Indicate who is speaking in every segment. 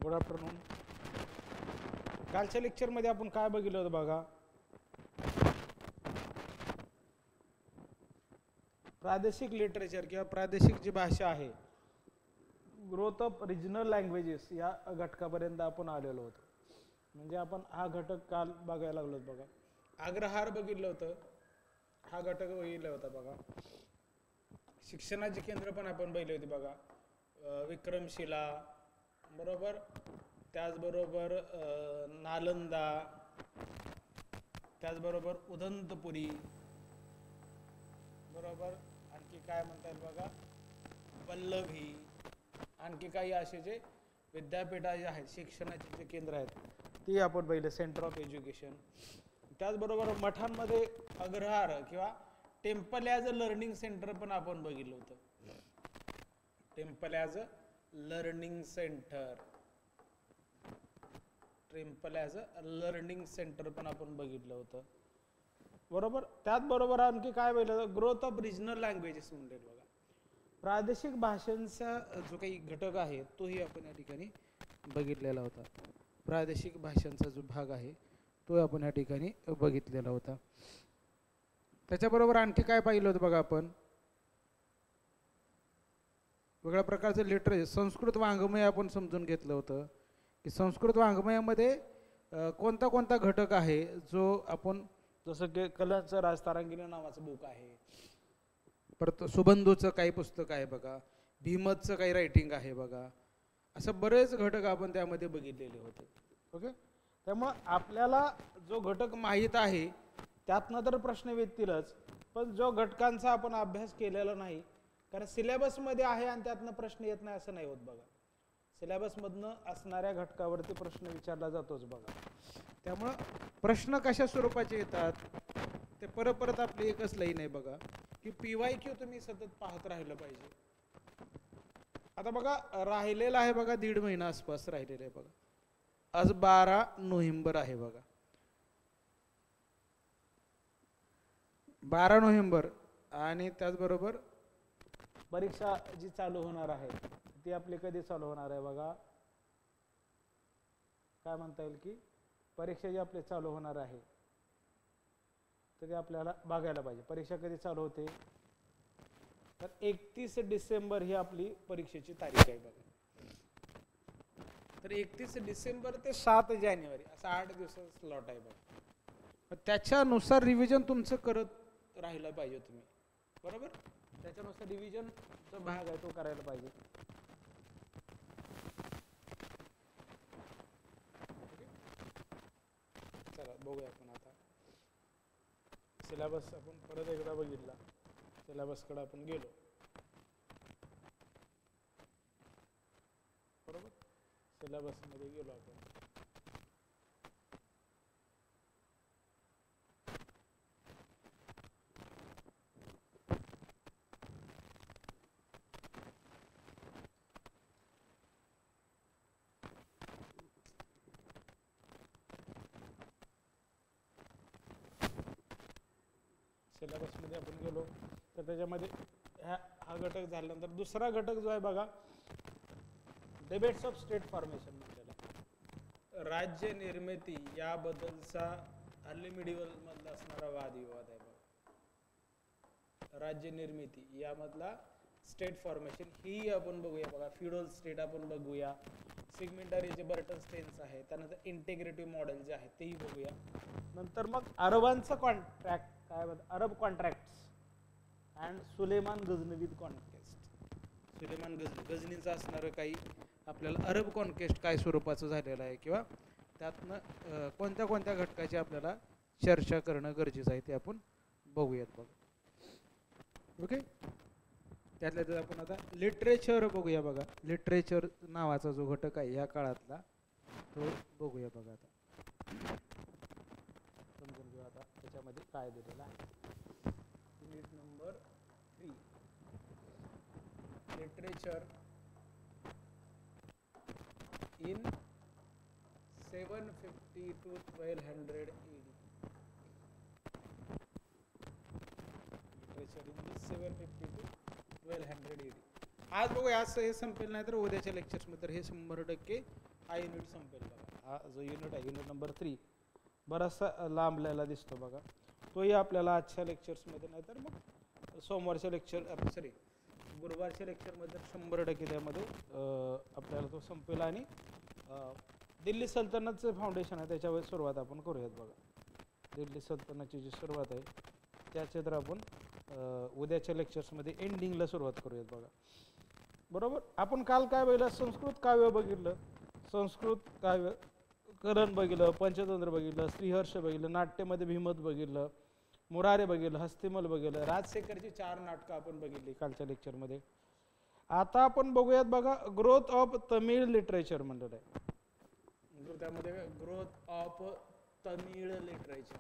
Speaker 1: Good afternoon. कालच्या लेक्चरमध्ये आपण काय बघितलं होतं बघा, प्रादेशिक लिटरेचर किंवा प्रादेशिक जी भाषा आहे, ग्रोथ ऑफ रिजनल लँग्वेजेस या घटकापर्यंत आपण आलेलो होतो. म्हणजे आपण हा घटक काल बघायला लागलो बघा. अग्रहार बघितलं होतं, हा घटक बघितला होता बघा. शिक्षणाची केंद्र पण आपण बघितली होती बघा. विक्रमशिला बरोबर, त्याचबरोबर नालंदा, त्याचबरोबर उदंतपुरी बरोबर. आणखी काय म्हणता येईल बघा, पल्लवी. आणखी काही असे जे विद्यापीठा जे आहेत, शिक्षणाचे जे केंद्र आहेत ती आपण पहिले, सेंटर ऑफ एज्युकेशन. त्याचबरोबर मठांमध्ये अग्रहार किंवा temple as a learning centre पण आपण बघितलं होतं. Temple as a learning centre, temple as a learning centre पण आपण बघितलं होतं बरोबर. त्याचबरोबर आणखी काय बघितलं, ग्रोथ ऑफ रिजनल लँग्वेजेस म्हणले बघा. प्रादेशिक भाषांचा जो काही घटक आहे तोही आपण या ठिकाणी बघितलेला होता. प्रादेशिक भाषांचा जो भाग आहे तो आपण या ठिकाणी बघितलेला होता. त्याच्याबरोबर आणखी काय पाहिलं होतं बघा आपण, वेगळ्या प्रकारचं लिटरेचर, संस्कृत वाङ्मय आपण समजून घेतलं होतं की संस्कृत वाङ्मयामध्ये कोणता कोणता घटक आहे जो आपण, जसं की कलांचं राजतारांगिणी नावाचं बुक आहे, परत सुबंधूचं काही पुस्तक आहे बघा, भीमतचं काही रायटिंग आहे बघा. असं बरेच घटक आपण त्यामध्ये बघितलेले होते. ओके, त्यामुळं आपल्याला जो घटक माहीत आहे त्यातनं तर प्रश्न येतीलच, पण जो घटकांचा आपण अभ्यास केलेला नाही, कारण सिलेबसमध्ये आहे आणि त्यातनं प्रश्न येत नाही असं नाही होत बघा. सिलेबसमधनं असणाऱ्या घटकावरती प्रश्न विचारला जातोच बघा. त्यामुळं प्रश्न कशा स्वरूपाचे येतात ते परत आपली एकच लाईन आहे बघा की PYQ तुम्ही सतत पाहत राहिलं पाहिजे. आता बघा राहिलेला आहे बघा, 1.5 महिना आसपास राहिलेला आहे बघा. आज 12 नोव्हेंबर आहे बघा, 12 नोव्हेंबर. आणि त्याचबरोबर परीक्षा जी चालू होणार आहे ती आपली कधी चालू होणार आहे बघा, काय म्हणता येईल की परीक्षा जी आपली चालू होणार आहे तर ते आपल्याला बघायला पाहिजे. परीक्षा कधी चालू होते तर 31 डिसेंबर ही आपली परीक्षेची तारीख आहे बघा. तर 31 डिसेंबर ते 7 जानेवारी असा 8 दिवसाचा स्लॉट आहे बघा. त्याच्यानुसार रिव्हिजन तुमचं करत राहिलं पाहिजे तुम्ही बरोबर. त्याच्यानुसार रिव्हिजनचा भाग आहे तो करायला पाहिजे. चला बघूया आपण आता सिलेबस. आपण परत एकदा बघितला, सिलेबसकडे आपण गेलो बरोबर. सिलेबसमध्ये गेलो आपण. सिलेबसमध्ये आपण गेलो तर त्याच्यामध्ये हा घटक झाल्यानंतर दुसरा घटक जो आहे बघा, डिबेट्स ऑफ स्टेट फॉर्मेशन म्हटलेला. राज्य निर्मिती याबद्दलचा अर्ली मिडिवल मधला असणारा वादविवाद आहे बघा. राज्य निर्मिती यामधला स्टेट फॉर्मेशन ही आपण बघूया बघा. फ्युडल स्टेट आपण बघूया, सिगमेंटरी जे बर्टन स्टेन्स आहे, त्यानंतर इंटिग्रेटिव्ह मॉडेल जे आहे तेही बघूया. नंतर मग अरबांचं कॉन्ट्रॅक्ट काय म्हणतात, Arab contracts and Sulaiman Ghaznavid conquest. Sulaiman गझनीचं असणारं काही आपल्याला अरब कॉन्केस्ट काय स्वरूपाचं झालेलं आहे किंवा त्यातनं कोणत्या कोणत्या घटकाची आपल्याला चर्चा करणं गरजेचं आहे ते आपण बघूयात बघा. ओके, त्यातल्या त्यात आपण आता लिटरेचर बघूया बघा. लिटरेचर नावाचा जो घटक आहे या काळातला तो बघूया बघा. आता समजून घेऊ आता त्याच्यामध्ये काय दिलेलं आहे. Unit number 3, literature in 750 to 1200 AD. Literature in 750 to 1200 AD. आज बघूया, आज हे संपेल नाही तर उद्याच्या लेक्चर्समध्ये तर हे 100% हा युनिट संपेल बघा. हा जो युनिट आहे युनिट नंबर 3 बराचसा लांबलेला दिसतो बघा. तोही आपल्याला आजच्या लेक्चर्समध्ये नाही तर मग सोमवारच्या गुरुवारच्या लेक्चरमध्ये 100% त्यामध्ये आपल्याला तो संपेल. आणि दिल्ली सल्तनतचं फाउंडेशन आहे त्याच्यावर सुरुवात आपण करूयात बघा. दिल्ली सल्तनतची जी सुरुवात आहे त्याचे तर आपण उद्याच्या लेक्चर्समध्ये एंडिंगला सुरुवात करूयात बघा. बरोबर. आपण काल काय बघितलं, संस्कृत काव्य बघितलं, संस्कृत काव्य करण बघितलं, पंचतंत्र बघितलं, श्रीहर्ष बघितलं, नाट्यमध्ये भीमत बघितलं, मुरारे बघितलं, हस्तिमल बघितलं, राजशेखरची 4 नाटकं आपण बघितली कालच्या लेक्चरमध्ये. आता आपण बघूयात बघा ग्रोथ ऑफ तमिळ लिटरेचर म्हणलेलं आहे. त्यामध्ये growth of Tamil literature,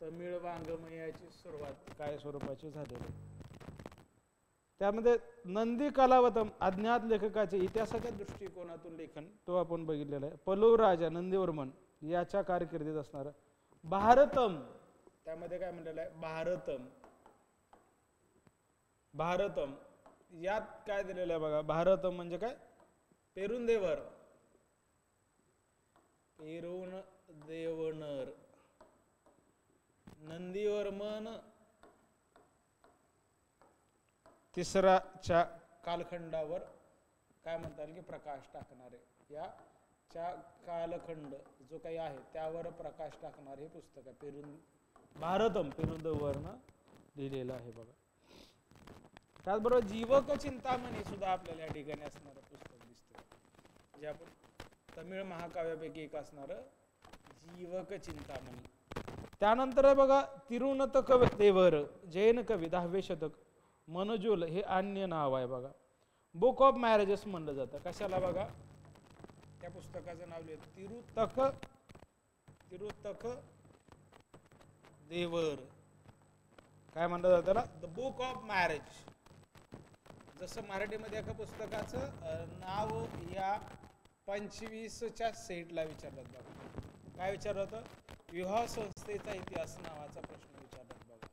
Speaker 1: Tamil वाङ्मयाची सुरुवात काय स्वरूपाची झालेली आहे. त्यामध्ये नंदी कलावतम अज्ञात लेखकाचे इतिहासाच्या दृष्टिकोनातून लेखन तो आपण बघितलेलं आहे. पल्लव राजा नंदीवर्मन याच्या कारकिर्दीत असणारं भारतम, त्यामध्ये काय म्हणलेलं आहे भारतम. भारतम यात काय दिलेलं आहे बघा. भारतम म्हणजे काय, पेरुंदेवर, पेरुन देवनर, नंदीवर्मन तिसराच्या कालखंडावर काय म्हणता येईल की प्रकाश टाकणारे, याच्या कालखंड जो काही आहे त्यावर प्रकाश टाकणारे हे पुस्तक आहे. भारतम पेरुंदेवरनं लिहिलेलं आहे बघा. त्याचबरोबर जीवक चिंतामणी सुद्धा आपल्याला या ठिकाणी असणारं पुस्तक दिसतं, जे आपण तमिळ महाकाव्यापैकी एक असणारं जीवक चिंतामणी. त्यानंतर आहे बघा तिरुनत देवर, जैन कवी, 10वे शतक, मनोजुल हे अन्य नाव आहे बघा. बुक ऑफ मॅरेजेस म्हणलं जातं कशाला बघा, त्या पुस्तकाचं नाव लिहिलं तिरुतक देवर, काय म्हणलं जातं त्याला, द बुक ऑफ मॅरेज. जसं मराठीमध्ये एका पुस्तकाचं नाव या 25च्या सेटला विचारलं बघा. काय विचारलं होतं, विवाह संस्थेचा इतिहास नावाचा प्रश्न विचारला बघा.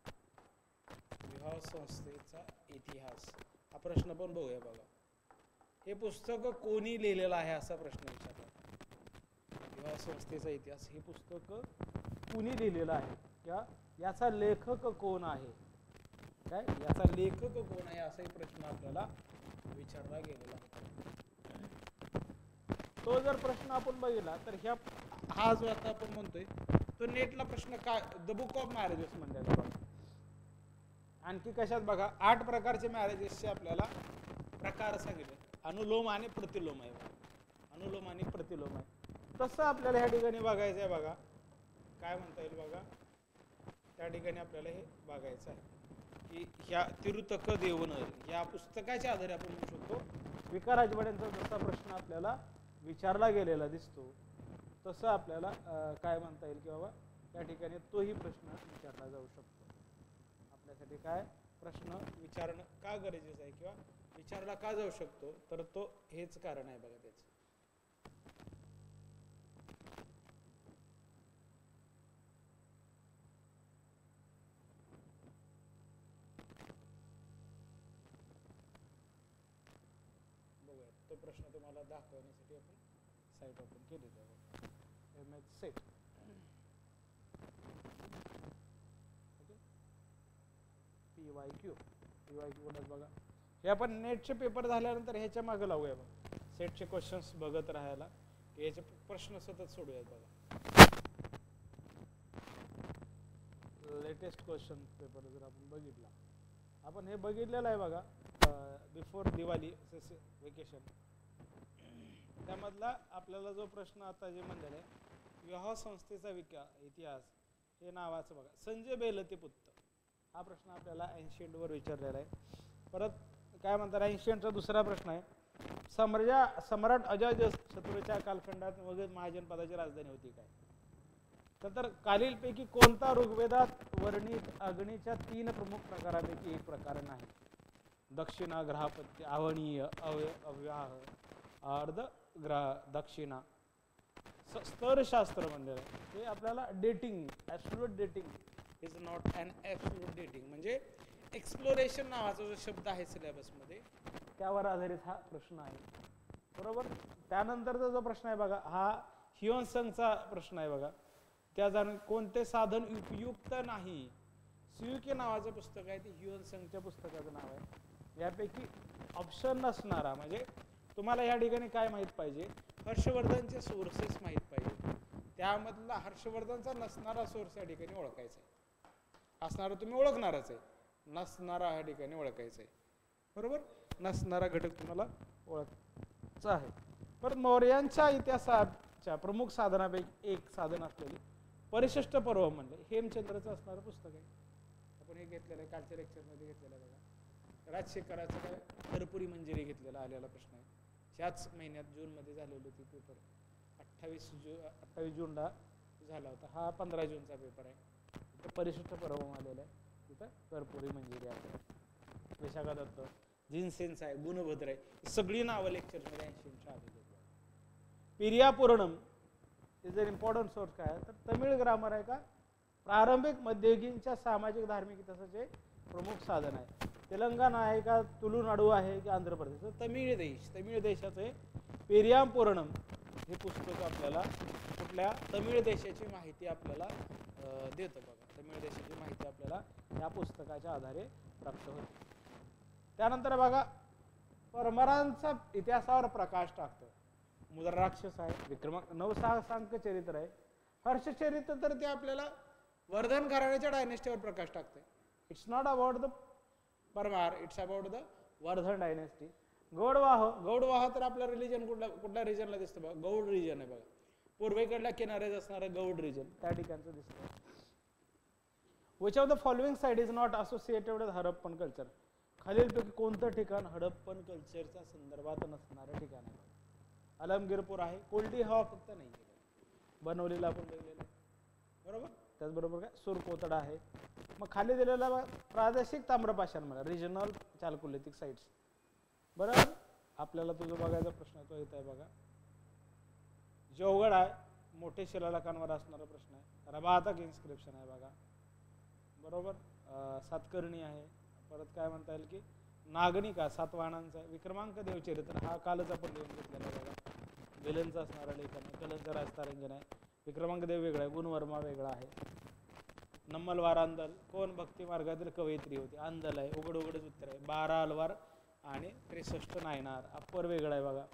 Speaker 1: विवाह संस्थेचा इतिहास हा प्रश्न पण बघूया बघा. हे पुस्तक कोणी लिहिलेलं आहे असा प्रश्न विचारला. विवाह संस्थेचा इतिहास हे पुस्तक कोणी लिहिलेलं आहे, किंवा याचा लेखक कोण आहे, काय याचा लेखक कोण आहे असाही प्रश्न आपल्याला विचारला गेलेला होता. तो जर प्रश्न आपण बघितला तर हा जो आता आपण म्हणतोय तो नेटला प्रश्न काय, द बुक ऑफ मॅरेजेस म्हणलेला बघा. आणखी कशात बघा 8 प्रकारचे मॅरेजेसचे आपल्याला प्रकार सांगितले. अनुलोम आणि प्रतिलोम आहे बघा. अनुलोम आणि प्रतिलोम आहे. तसं आपल्याला ह्या ठिकाणी बघायचं आहे बघा. काय म्हणता येईल बघा, त्या ठिकाणी आपल्याला हे बघायचं आहे की ह्या तिरुतक देवनर या पुस्तकाच्या आधारे आपण म्हणू शकतो विका राजवाड्यांचा जसा प्रश्न आपल्याला विचारला गेलेला दिसतो तसं आपल्याला काय म्हणता येईल की बाबा त्या ठिकाणी तोही प्रश्न विचारला जाऊ शकतो. आपल्यासाठी काय प्रश्न विचारणं का गरजेचं आहे किंवा विचारला का जाऊ शकतो, तर तो हेच कारण आहे बघा त्याचं. बघूया तो प्रश्न तुम्हाला दाखवण्यासाठी आपण साईट ओपन केलेली आहे. MS सेट PYQ बघा. हे आपण नेटचे पेपर झाल्यानंतर ह्याच्या मागे लावूया बघा. सेटचे क्वेश्चन्स बघत राहायला याचे प्रश्न सतत सोडूयात बघा. लेटेस्ट क्वेश्चन पेपर जर आपण बघितला, आपण हे बघितलेलं आहे बघा बिफोर दिवाळी वेकेशन. त्यामधला आपल्याला जो प्रश्न आता जे म्हणलेला आहे विवाह संस्थेचा इतिहास हे नावाचं बघा. संजय बेलतीपुत्र हा प्रश्न आपल्याला 80 वर विचारलेला आहे. परत काय म्हणतात 80चा दुसरा प्रश्न आहे सम्राट अजातशत्रूच्या कालखंडात मगध महाजनपदाची राजधानी होती काय. तर खालीलपैकी कोणता ऋग्वेदात वर्णित अग्नीच्या 3 प्रमुख प्रकारापैकी एक प्रकार नाही. दक्षिणा, ग्रहपत्य, आवणीय, अव्याह, अर्ध दक्षिणा. स्तरशास्त्र म्हणलेलं आहे हे आपल्याला dating, absolute dating is not an absolute dating म्हणजे एक्सप्लोरेशन नावाचा जो शब्द आहे सिलेबसमध्ये त्यावर आधारित हा प्रश्न आहे, बरोबर. त्यानंतरचा जो प्रश्न आहे बघा, हा ह्युन संघचा प्रश्न आहे बघा. त्या कोणते साधन उपयुक्त नाही. सुयुकी नावाचं पुस्तक आहे, ते ह्युन संघच्या पुस्तकाचं नाव आहे. यापैकी ऑप्शन नसणारा, म्हणजे तुम्हाला या ठिकाणी काय माहित पाहिजे, हर्षवर्धनचे सोर्सेस माहित पाहिजे. त्यामधला हर्षवर्धनचा नसणारा सोर्स या ठिकाणी ओळखायचा आहे. असणारा तुम्ही ओळखणारच आहे, नसणारा या ठिकाणी ओळखायचा आहे, बरोबर. नसणारा घटक तुम्हाला ओळखायचा आहे. परत मौर्यांच्या इतिहासाच्या प्रमुख साधनापैकी एक साधन असलेले परिशिष्ट पर्व म्हणले हेमचंद्रचं असणारं पुस्तक आहे. आपण हे घेतलेलं आहे, कालच्या लेक्चरमध्ये घेतलेलं आहे बघा. राजशेखराचं काय भरपुरी मंजिरी घेतलेला आलेला प्रश्न आहे. ह्याच महिन्यात जूनमध्ये झालेली होती पेपर. 28 जूनला झाला होता. हा 15 जूनचा पेपर आहे. तिथं परिशिष्ट पर्व आलेला आहे, तिथं भरपुरी मंजिरी आहे. विशाखा दत्त, जिनसेन्स आहे, गुणभद्र आहे, सगळी नावं लेक्चरमध्ये 80 आलेली. Periya Puranam is an important source. काय तर तमिळ ग्रामर आहे का, प्रारंभिक मध्ययुगीनच्या सामाजिक धार्मिक इतिहासाचे प्रमुख साधन आहे. तेलंगणा आहे का, तुलुनाडू आहे की आंध्र प्रदेश, तमिळ देशाचे पेरियाम पुराणम हे पुस्तक आपल्याला कुठल्या तमिळ देशाची माहिती आपल्याला देतं बघा. तमिळ देशाची माहिती आपल्याला या पुस्तकाच्या आधारे प्राप्त होते. त्यानंतर बघा, परमारांचा इतिहासावर प्रकाश टाकतं. मुद्राराक्षस आहे, विक्रमांक नवसांक चरित्र आहे, हर्षचरित्र तर ते आपल्याला वर्धन घराण्याच्या डायनेस्टीवर प्रकाश टाकते. It's not about the Parmar, it's about the Vardhan dynasty. Gaudavaha तर आपला रिलीजन कुठल्या रिजनला दिसतं बघा, गौड रिजन आहे बघा. पूर्वेकडल्या किनाऱ्यात असणारं गौड रिजन त्या ठिकाणचं दिसतं. Which of the following site is not associated with Harappan culture. खालीलपैकी कोणतं ठिकाण हडप्पन कल्चरच्या संदर्भात नसणारं ठिकाण आहे. अलमगीरपूर आहे, कोल्डी हवा फक्त नाही, बनवलेला आपण बघलेला आहे, बरोबर. त्याचबरोबर काय सुरकोतडा आहे. मग खाली दिलेला प्रादेशिक ताम्रपाषाण म्हणा, रिजनल चालकुलिथिक साइट्स, बरोबर. आपल्याला तुझं बघायचा प्रश्न तो येत आहे बघा. जौगड आहे, मोठे शिलालेखांवर असणारा प्रश्न आहे. रबातक इन्स्क्रिप्शन आहे बघा, बरोबर. सातकर्णी आहे. परत काय म्हणता येईल की नागनिका सातवाहनांचा आहे. विक्रमांक देवचरित्र हा कालच आपण लिहून घेतलेला बघा, बेलनचा असणारा लेखन आहे. कलंच राजतारंजन आहे. विक्रमांक देव वेगळा आहे, गुणवर्मा वेगळा आहे. नम्मलवार अंदल, कोण भक्ती मार्गातील कवयित्री होती, अंदल आहे. उघड उघडच उत्तर आहे. 12 अलवार आणि 63 नायनार, अप्पर वेगळा आहे बघा.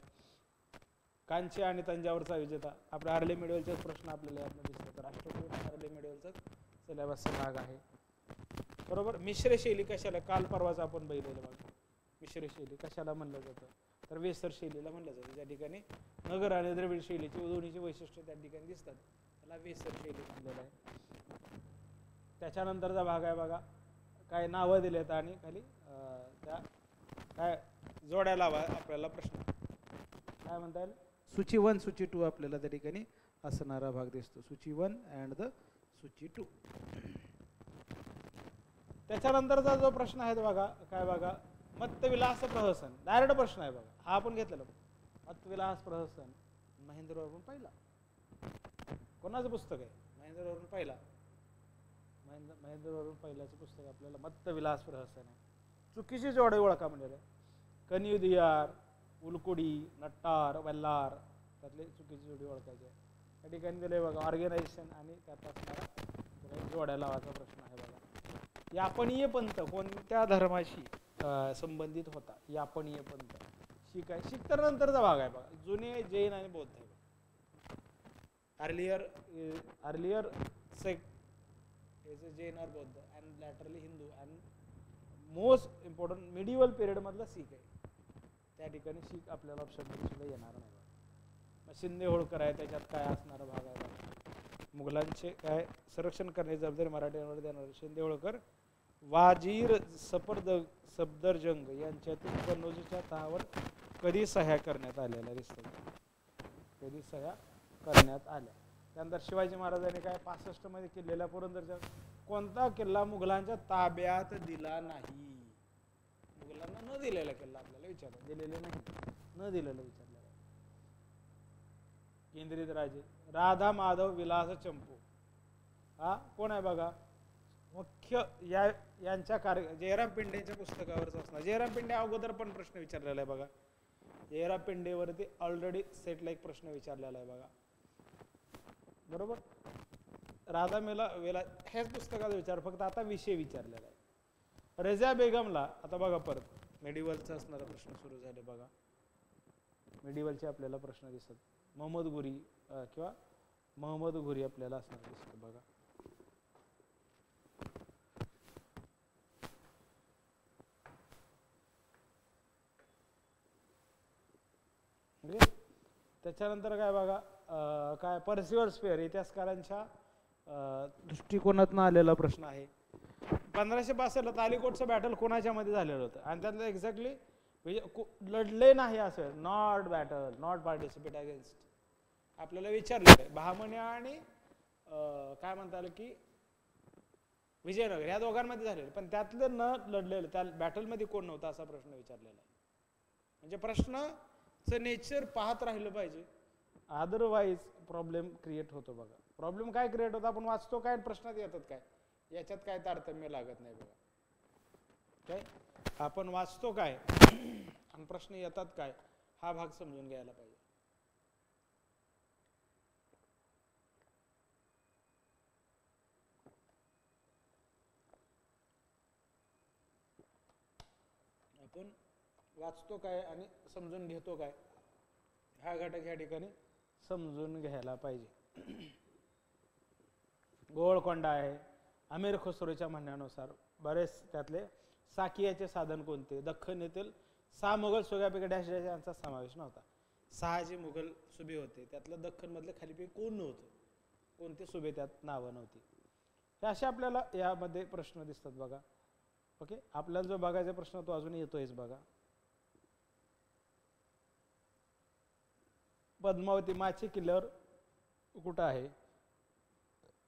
Speaker 1: कांची आणि तंजावरचा विजेता, आपल्या आर्ले मिडवेलचाच प्रश्न आपल्याला यातनं दिसतो. राष्ट्रकूट आर्ले मिडवेलचाच सिलेबसचा भाग आहे, बरोबर. मिश्र शैली कशाला, काल परवाच आपण बघितलेलं बघा. मिश्र शैली कशाला म्हणलं जातं, तर वेसर शैलीला म्हणलं जातं. ज्या ठिकाणी नगर आणि द्रविड शैलीची दोन्हीची वैशिष्ट्य त्या ठिकाणी दिसतात, त्याला वेसर शैली म्हणलेलं आहे. त्याच्यानंतरचा भाग आहे बघा, काय नावं दिलेत आणि खाली त्या काय जोड्या लावा आपल्याला प्रश्न काय म्हणता येईल. सूची 1 सूची 2 आपल्याला त्या ठिकाणी असणारा भाग दिसतो. सूची 1 अँड द सूची 2. त्याच्यानंतरचा जो प्रश्न आहे बघा, काय बघा, मत्तविलास प्रहसन, डायरेक्ट प्रश्न आहे बघा. हा आपण घेतलेला मत्तविलास प्रहसन महेंद्रवरून पहिला. कोणाचं पुस्तक आहे, महेंद्रवरून पहिला. महेंद्रवरून पहिल्याचं पुस्तक आपल्याला मत्तविलास प्रहसन आहे. चुकीची जोडे ओळखा म्हणजे कनियुदियार, उलकुडी, नट्टार, वल्लार, त्यातले चुकीची जोडी ओळखायची आहे. त्या ठिकाणी दिले बघा ऑर्गनायझेशन आणि त्यात असणारा जोड्या लावायचा प्रश्न आहे बघा. यापनीय पंथ कोणत्या धर्माशी संबंधित होता, यापनीय पंथ. शीख आहे, शीख तर नंतरचा भाग आहे बघा. जुने जैन आणि बौद्ध आहे. अर्लियर सेक्ट इज जैन और बौद्ध and laterally Hindu and most important medieval period मधला शीख आहे. त्या ठिकाणी शीख आपल्याला ऑप्शन सुद्धा येणार नाही. मग शिंदे होळकर आहे, त्याच्यात काय असणारा भाग आहे बघा. मुघलांचे काय संरक्षण करण्याची जबाबदारी मराठ्यांवर देणार शिंदे होळकर. वाजीर सफदरजंग यांच्यातील कन्नौजच्या तहावर कधी सह्या करण्यात आलेल्या दिसतात, कधी सह्या करण्यात आल्या. त्यानंतर शिवाजी महाराजांनी काय 65 मध्ये किल्ल्याला पुरंदरच्या कोणता किल्ला मुघलांच्या ताब्यात दिला नाही. मुघलांना न दिलेला किल्ला आपल्याला विचारला, दिलेले नाही, न दिलेलं विचारलेलं. केंद्रित राजे राधा माधव विलास चंपू, हा कोण आहे बघा. मुख्य यांच्या कार्य जयराम पिंडेच्या पुस्तकावरच असणार. जयराम पिंडे अगोदर पण प्रश्न विचारलेला आहे बघा. जयराम पिंडेवरती ऑलरेडी सेटला एक प्रश्न विचारलेला आहे बघा. बरोबर. राधा मेला वेला हेच पुस्तकाचा विचार, फक्त आता विषय विचारलेला आहे. रजिया बेगमला आता बघा परत मेडिवलचा असणारा प्रश्न सुरू झाले बघा. मेडिवलचे आपल्याला प्रश्न दिसत. मोहम्मद घुरी किंवा मोहम्मद घुरी आपल्याला असणार दिसतं बघा. त्याच्यानंतर काय बघा, काय पर्सिव्हल स्पेअर इतिहासकारांच्या दृष्टिकोनातून आलेला प्रश्न आहे. 1562 तालिकोटचं बॅटल कोणाच्या मध्ये झालेलं होतं आणि त्यातलं एक्झॅक्टली लढले नाही असं, not battle, not participate against आपल्याला विचारलं. बहामनी आणि काय म्हणता आलं की विजयनगर या दोघांमध्ये झालेलं, पण त्यातलं न लढलेलं त्या बॅटलमध्ये कोण नव्हतं असा प्रश्न विचारलेला आहे. म्हणजे प्रश्नचं नेचर पाहत राहिलं पाहिजे, अदरवाईज प्रॉब्लेम क्रिएट होतो बघा. प्रॉब्लेम काय क्रिएट होतो, आपण वाचतो काय प्रश्नात येतात काय, याच्यात काय तारतम्य लागत नाही बघा. काय आपण वाचतो काय आणि प्रश्न येतात काय, हा भाग समजून घ्यायला पाहिजे. आपण वाचतो काय आणि समजून घेतो काय, हा घटक या ठिकाणी समजून घ्यायला पाहिजे. गोवळकोंडा आहे. अमीर खुसरोच्या म्हणण्यानुसार बरेच त्यातले साकियाचे साधन कोणते, दख्खन येथील 6 मुघल सुब्यापैकी डॅश डॅश यांचा समावेश नव्हता. 6 जे मुघल सुबे होते त्यातलं दख्खन मधले खालीपैकी कोण नव्हतं, कोणते सुबे त्यात नावं नव्हती. हे असे आपल्याला यामध्ये प्रश्न दिसतात बघा. ओके, आपल्याला जो बघायचा प्रश्न तो अजून येतोयच बघा. पद्मावती माची किल्ल्यावर कुठं आहे.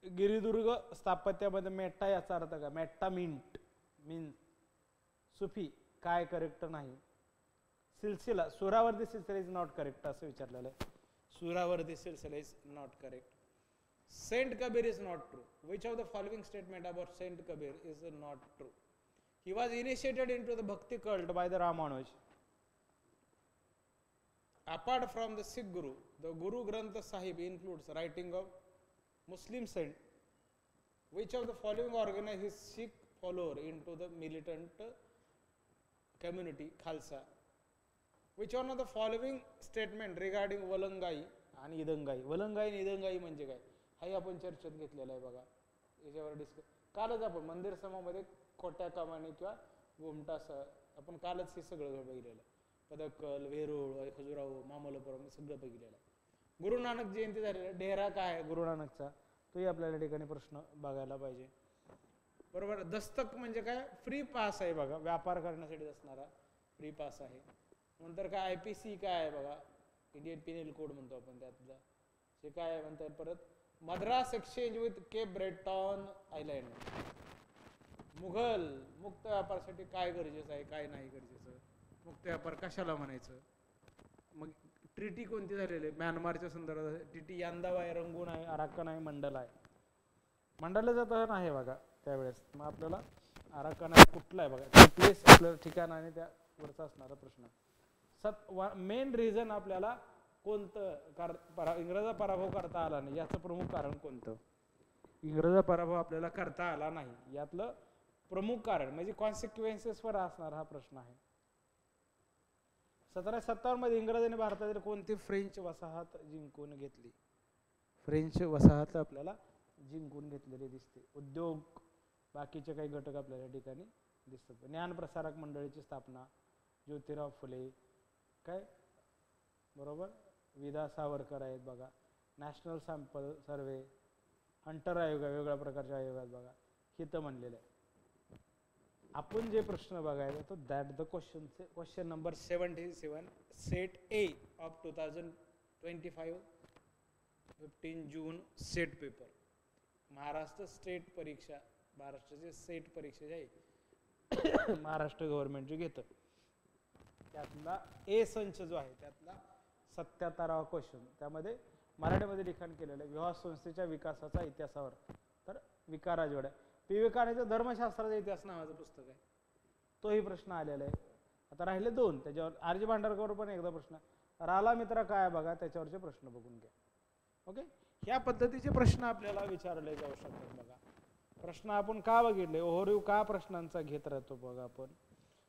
Speaker 1: गिरिदुर्ग स्थापत्यामध्ये मेट्टा याचा अर्थ काय, मेट्टा मिंट मीन सुफी काय करेक्ट नाही. सिलसिला Suhrawardy Silsila is not correct असं विचारलेलं आहे. Suhrawardi Silsila is not correct. Saint Kabir is not true. Which of the following statement about saint Kabir is not true. He was initiated into the Bhakti cult by the Ramanuj. Apart from the Sikh Guru, the Guru Granth Sahib includes writing of Muslim saint. Which of the following organized his Sikh follower into the militant community Khalsa? Which one of the following statement regarding वलंगाई आणि इदंगाई. वलंगाई आणि इदंगाई म्हणजे काय, हाही आपण चर्चेत घेतलेला आहे बघा. याच्यावर डिस्कस कालच आपण मंदिर समामध्ये खोट्या कामाने किंवा घुमटासह आपण कालच हे सगळं बघितलेलं. पदक्कल, वेरूळ, खजुराहो, मामल्लपुरम सगळं बघितलेलं. गुरु नानक जयंती झालेली, डेरा काय आहे गुरु नानकचा, तोही आपल्याला ठिकाणी प्रश्न बघायला पाहिजे. बरोबर. दस्तक म्हणजे काय, फ्री पास आहे बघा, व्यापार करण्यासाठी असणारा फ्री पास आहे. नंतर काय IPC काय आहे बघा, इंडियन पिनल कोड म्हणतो आपण त्यातला, हे काय म्हणतात. परत Madras exchange with Cape Breton Island. Mughal मुक्त व्यापारासाठी काय गरजेचं आहे, काय नाही गरजेचं, मुक्त व्यापार कशाला म्हणायचं. मग ट्रिटी कोणती झालेली आहे, म्यानमारच्या संदर्भात ट्रिटी यांदावा आहे, रंगून आहे, अराकन आहे, मंडल आहे. मंडलाचा तहन आहे बघा त्यावेळेस. मग आपल्याला अराकन आहे कुठला आहे बघा, प्लेस आपल्याला ठिकाण आणि त्यावरचा असणारा प्रश्न. मेन रिझन आपल्याला कोणतं, इंग्रजा पराभव करता आला नाही याचं प्रमुख कारण कोणतं, इंग्रजा पराभव आपल्याला करता आला नाही यातलं प्रमुख कारण म्हणजे कॉन्सिक्वेन्सेसवर असणार हा प्रश्न आहे. 1757 मध्ये इंग्रजांनी भारतातील कोणती फ्रेंच वसाहत जिंकून घेतली. फ्रेंच वसाहत आपल्याला जिंकून घेतलेली दिसते. उद्योग बाकीचे काही घटक आपल्याला ठिकाणी दिसतात. ज्ञानप्रसारक मंडळीची स्थापना, ज्योतिराव फुले काय बरोबर, विदा सावरकर आहेत बघा, नॅशनल सॅम्पल सर्वे, हंटर आयोग, वेगवेगळ्या प्रकारच्या आयोग आहेत बघा, हित म्हणलेलं आहे. आपण जे प्रश्न बघायला तो that the question number 77 set A of 2025 15 June set paper. Maharashtra state परीक्षा, महाराष्ट्राचे सेट परीक्षा जे आहे महाराष्ट्र गव्हर्नमेंट जे घेतं त्यातला ए संच जो आहे त्यातला 77वा क्वेश्चन. त्यामध्ये मराठीमध्ये लिखाण केलेलं आहे विवाह संस्थेच्या विकासाचा इतिहासावर. तर विकाराजोड आहे. पी.व्ही. काणेचं धर्मशास्त्राचा इतिहास नावाचं पुस्तक आहे, तोही प्रश्न आलेला आहे. आता राहिले 2, त्याच्यावर आर.जी. भांडारकर पण एकदा प्रश्न, राला मित्रा काय आहे बघा, त्याच्यावरचे प्रश्न बघून घ्या. ओके, ह्या पद्धतीचे प्रश्न आपल्याला विचारले जाऊ शकतात. बघा प्रश्न आपण का बघितले, ओव्हरव्ह्यू का प्रश्नांचा घेत राहतो बघा आपण,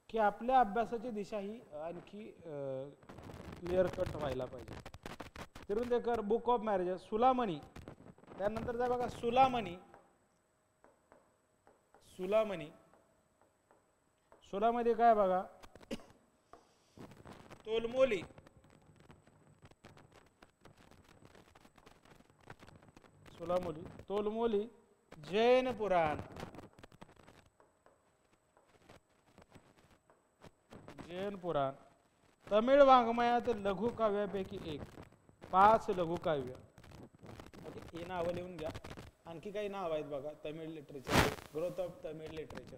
Speaker 1: की आपल्या अभ्यासाची दिशा ही आणखी क्लिअर कट व्हायला पाहिजे. तिरुंदेकर बुक ऑफ मॅरेजेस, सुलामणी, त्यानंतर जा बघा सुलामणी, सुलामध्ये काय बघा, तोलमोली, सुलामोली, तोलमोली, जैन पुराण, तमिळ वाङ्मयात लघुकाव्यापैकी एक, 5 लघुकाव्य. ओके, हे नावं लिहून घ्या. आणखी काही नाव आहेत बघा, Tamil literature, growth of Tamil literature,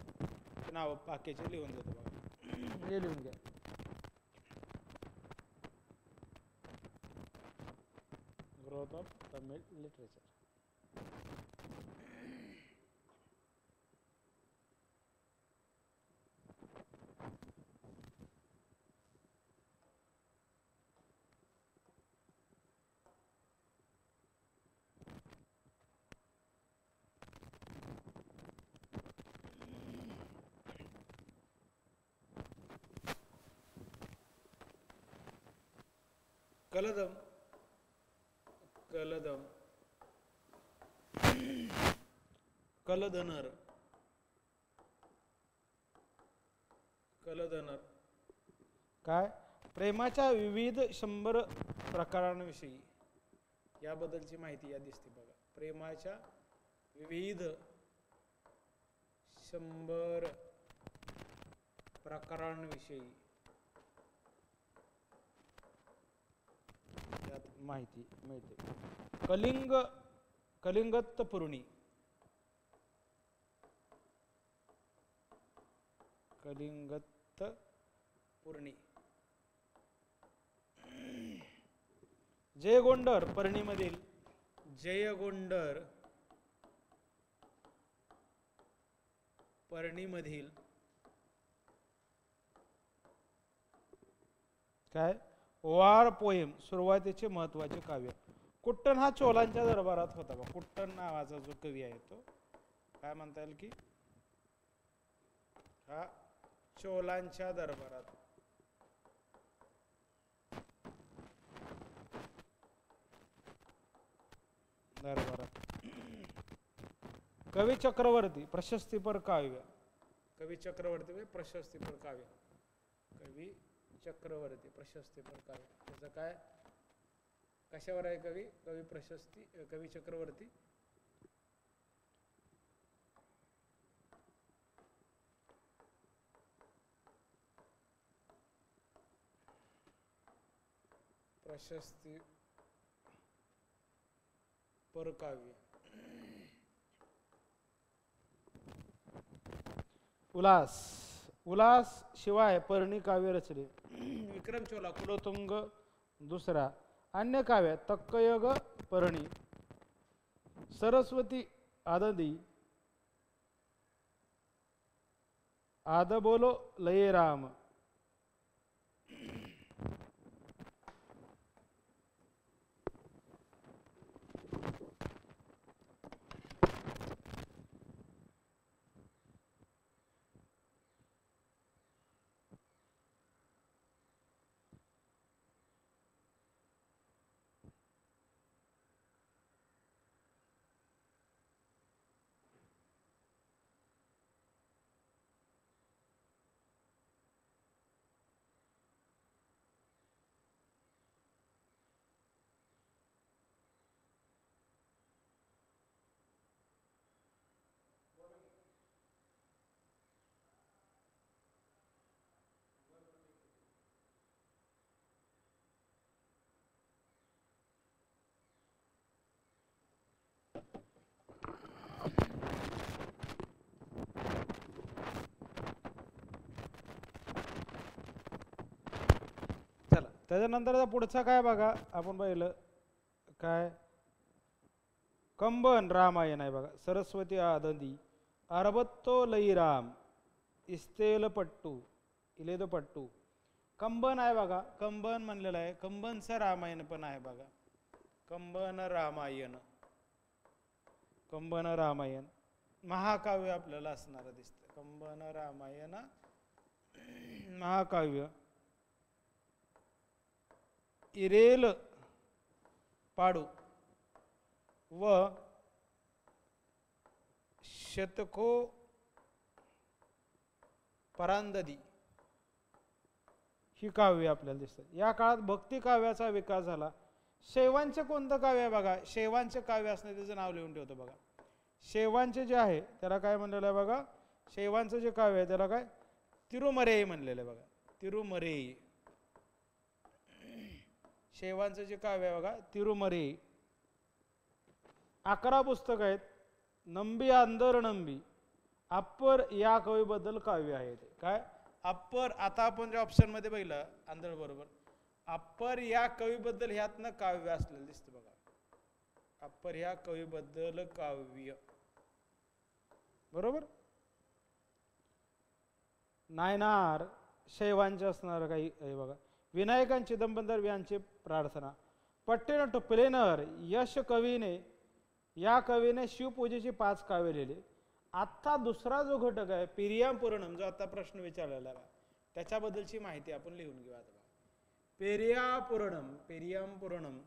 Speaker 1: ते नाव बाकीचे लिहून देतो बघा, हे लिहून घ्या. Growth of Tamil literature. कलदम, कलदनर, काय, प्रेमाच्या विविध 100 प्रकारांविषयी, याबद्दलची माहिती या दिसते बघा. प्रेमाच्या विविध 100 प्रकारांविषयी यात माहिती मिळते. कलिंगत्त पूर्णी, जयगोंडर पर्णीमधील, काय, वार पोएम, सुरुवातीचे महत्वाचे काव्य. कुट्टन हा चोलांच्या दरबारात होता बा. कुट्टन नावाचा जो कवी आहे तो काय म्हणता येईल की हा चोलांच्या दरबारात. कवी चक्रवर्ती, प्रशस्तीपर काव्य, कवी चक्रवर्ती प्रशस्तीपर काव्य, त्याचं काय, कशावर आहे कवी चक्रवर्ती, प्रशस्ती परकाव्य. उल्हास शिवाय पर्णी काव्य रचले. विक्रम चोला, कुलोत्तुंग दुसरा. अन्य काव्य तक्कयोग पर्णी, सरस्वती आदंदी, आदबोलो लयेराम. त्याच्यानंतर पुढचा काय बघा आपण पाहिलं काय कंबन रामायण आहे बघा. सरस्वती आदंदी, अरबत्तो लईराम इस्तेल पट्टू इलेदो पट्टू. कंबन आहे बघा, कंबन म्हणलेलं आहे. कंबनचं रामायण पण आहे बघा, कंबन रामायण. कंबन रामायण महाकाव्य आपल्याला असणारं दिसतं. कंबन रामायण महाकाव्य. इरेल पाडू व शतको परांददी ही काव्य आपल्याला दिसतात. या काळात भक्ती काव्याचा विकास झाला. शैवांचे कोणतं काव्य आहे बघा, शैवांचे काव्य असणे त्याचं नाव लिहून ठेवतो बघा. शैवांचे जे आहे त्याला काय म्हणलेलं आहे बघा, शैवांचं जे काव्य आहे त्याला काय तिरुमरेई म्हणलेलं आहे बघा, तिरुमरेई. शैवांचं जे काव्य आहे बघा तिरुमरेई. 11 पुस्तक आहेत. नंबी अंदर नंबी अप्पर या कवीबद्दल काव्य आहे. ते काय अप्पर, आता आपण ज्या ऑप्शन मध्ये बघितलं आंधळ बरोबर, अप्पर या कवीबद्दल ह्यातनं काव्य असलेलं दिसतं बघा. अप्पर या कवीबद्दल काव्य बरोबर. नायनार शैवांचे असणार काही आहे बघा. विनायकांची चिदंबरम यांची प्रार्थना. पट्टेन टुपलेनर यश कवीने, या कवीने शिवपूजेची 5 काव्य लिहिली. आता दुसरा जो घटक आहे पेरियाम पुराणम, जो आता प्रश्न विचारलेला आहे त्याच्याबद्दलची माहिती आपण लिहून घेऊ आता. पेरिया पुराणम, पेरियाम पुराणम.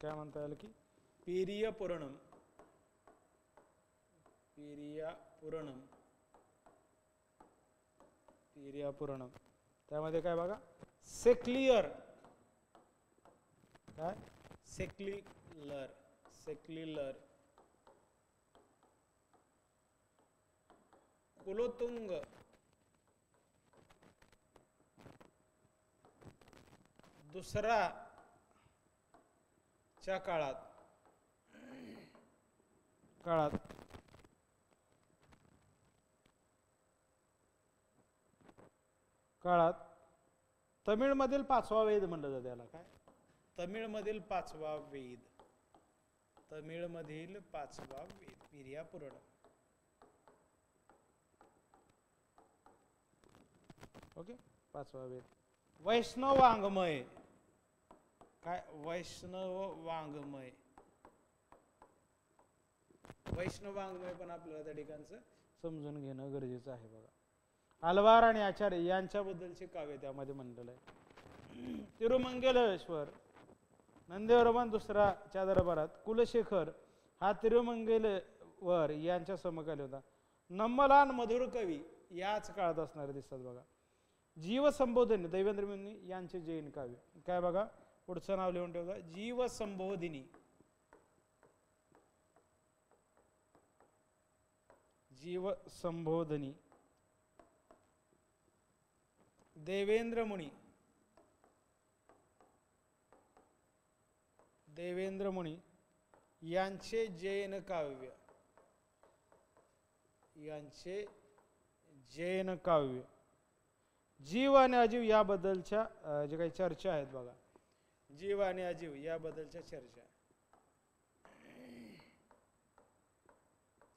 Speaker 1: काय म्हणता येईल की पेरिया पुराणम, पेरिया पुराणम, पेरिया पुराणम. त्यामध्ये काय बघा सेक्लियर, काय सेक्लिलर, सेक्लिलर. कुलोतुंग, दुसरा च्या काळात तमिळमधील 5वा वेद म्हणलं जातं त्याला. काय तमिळमधील 5वा वेद, तमिळमधील 5वा वेद पेरिया पुराणम. ओके, 5वा वेद. वैष्णव वाङ्मय, काय वैष्णव वाङ्मय. वैष्णव वाङ्मय पण आपल्याला त्या ठिकाणचं समजून घेणं गरजेचं आहे बघा. अलवार आणि आचार्य यांच्याबद्दलचे काव्य त्यामध्ये म्हणलेलं आहे. तिरुमंगलेश्वर नंदेवर्मन दुसराच्या दरबारात कुलशेखर हा तिरुमंगलेवर यांच्या समकाली होता. नम्मलान मधुर कवी याच काळात असणारे दिसतात बघा. जीव संबोधनी देवेंद्र मुनी यांचे जैन काव्य. काय बघा पुढचं नाव लिहून ठेवता, जीव संबोधिनी, जीव संबोधनी. देवेंद्र मुनी, देवेंद्र मुनी यांचे जैन काव्य, यांचे जैन काव्य. जीव आणि अजीव याबद्दलच्या जे काही चर्चा आहेत बघा, जीव आणि अजीव याबद्दलच्या चर्चा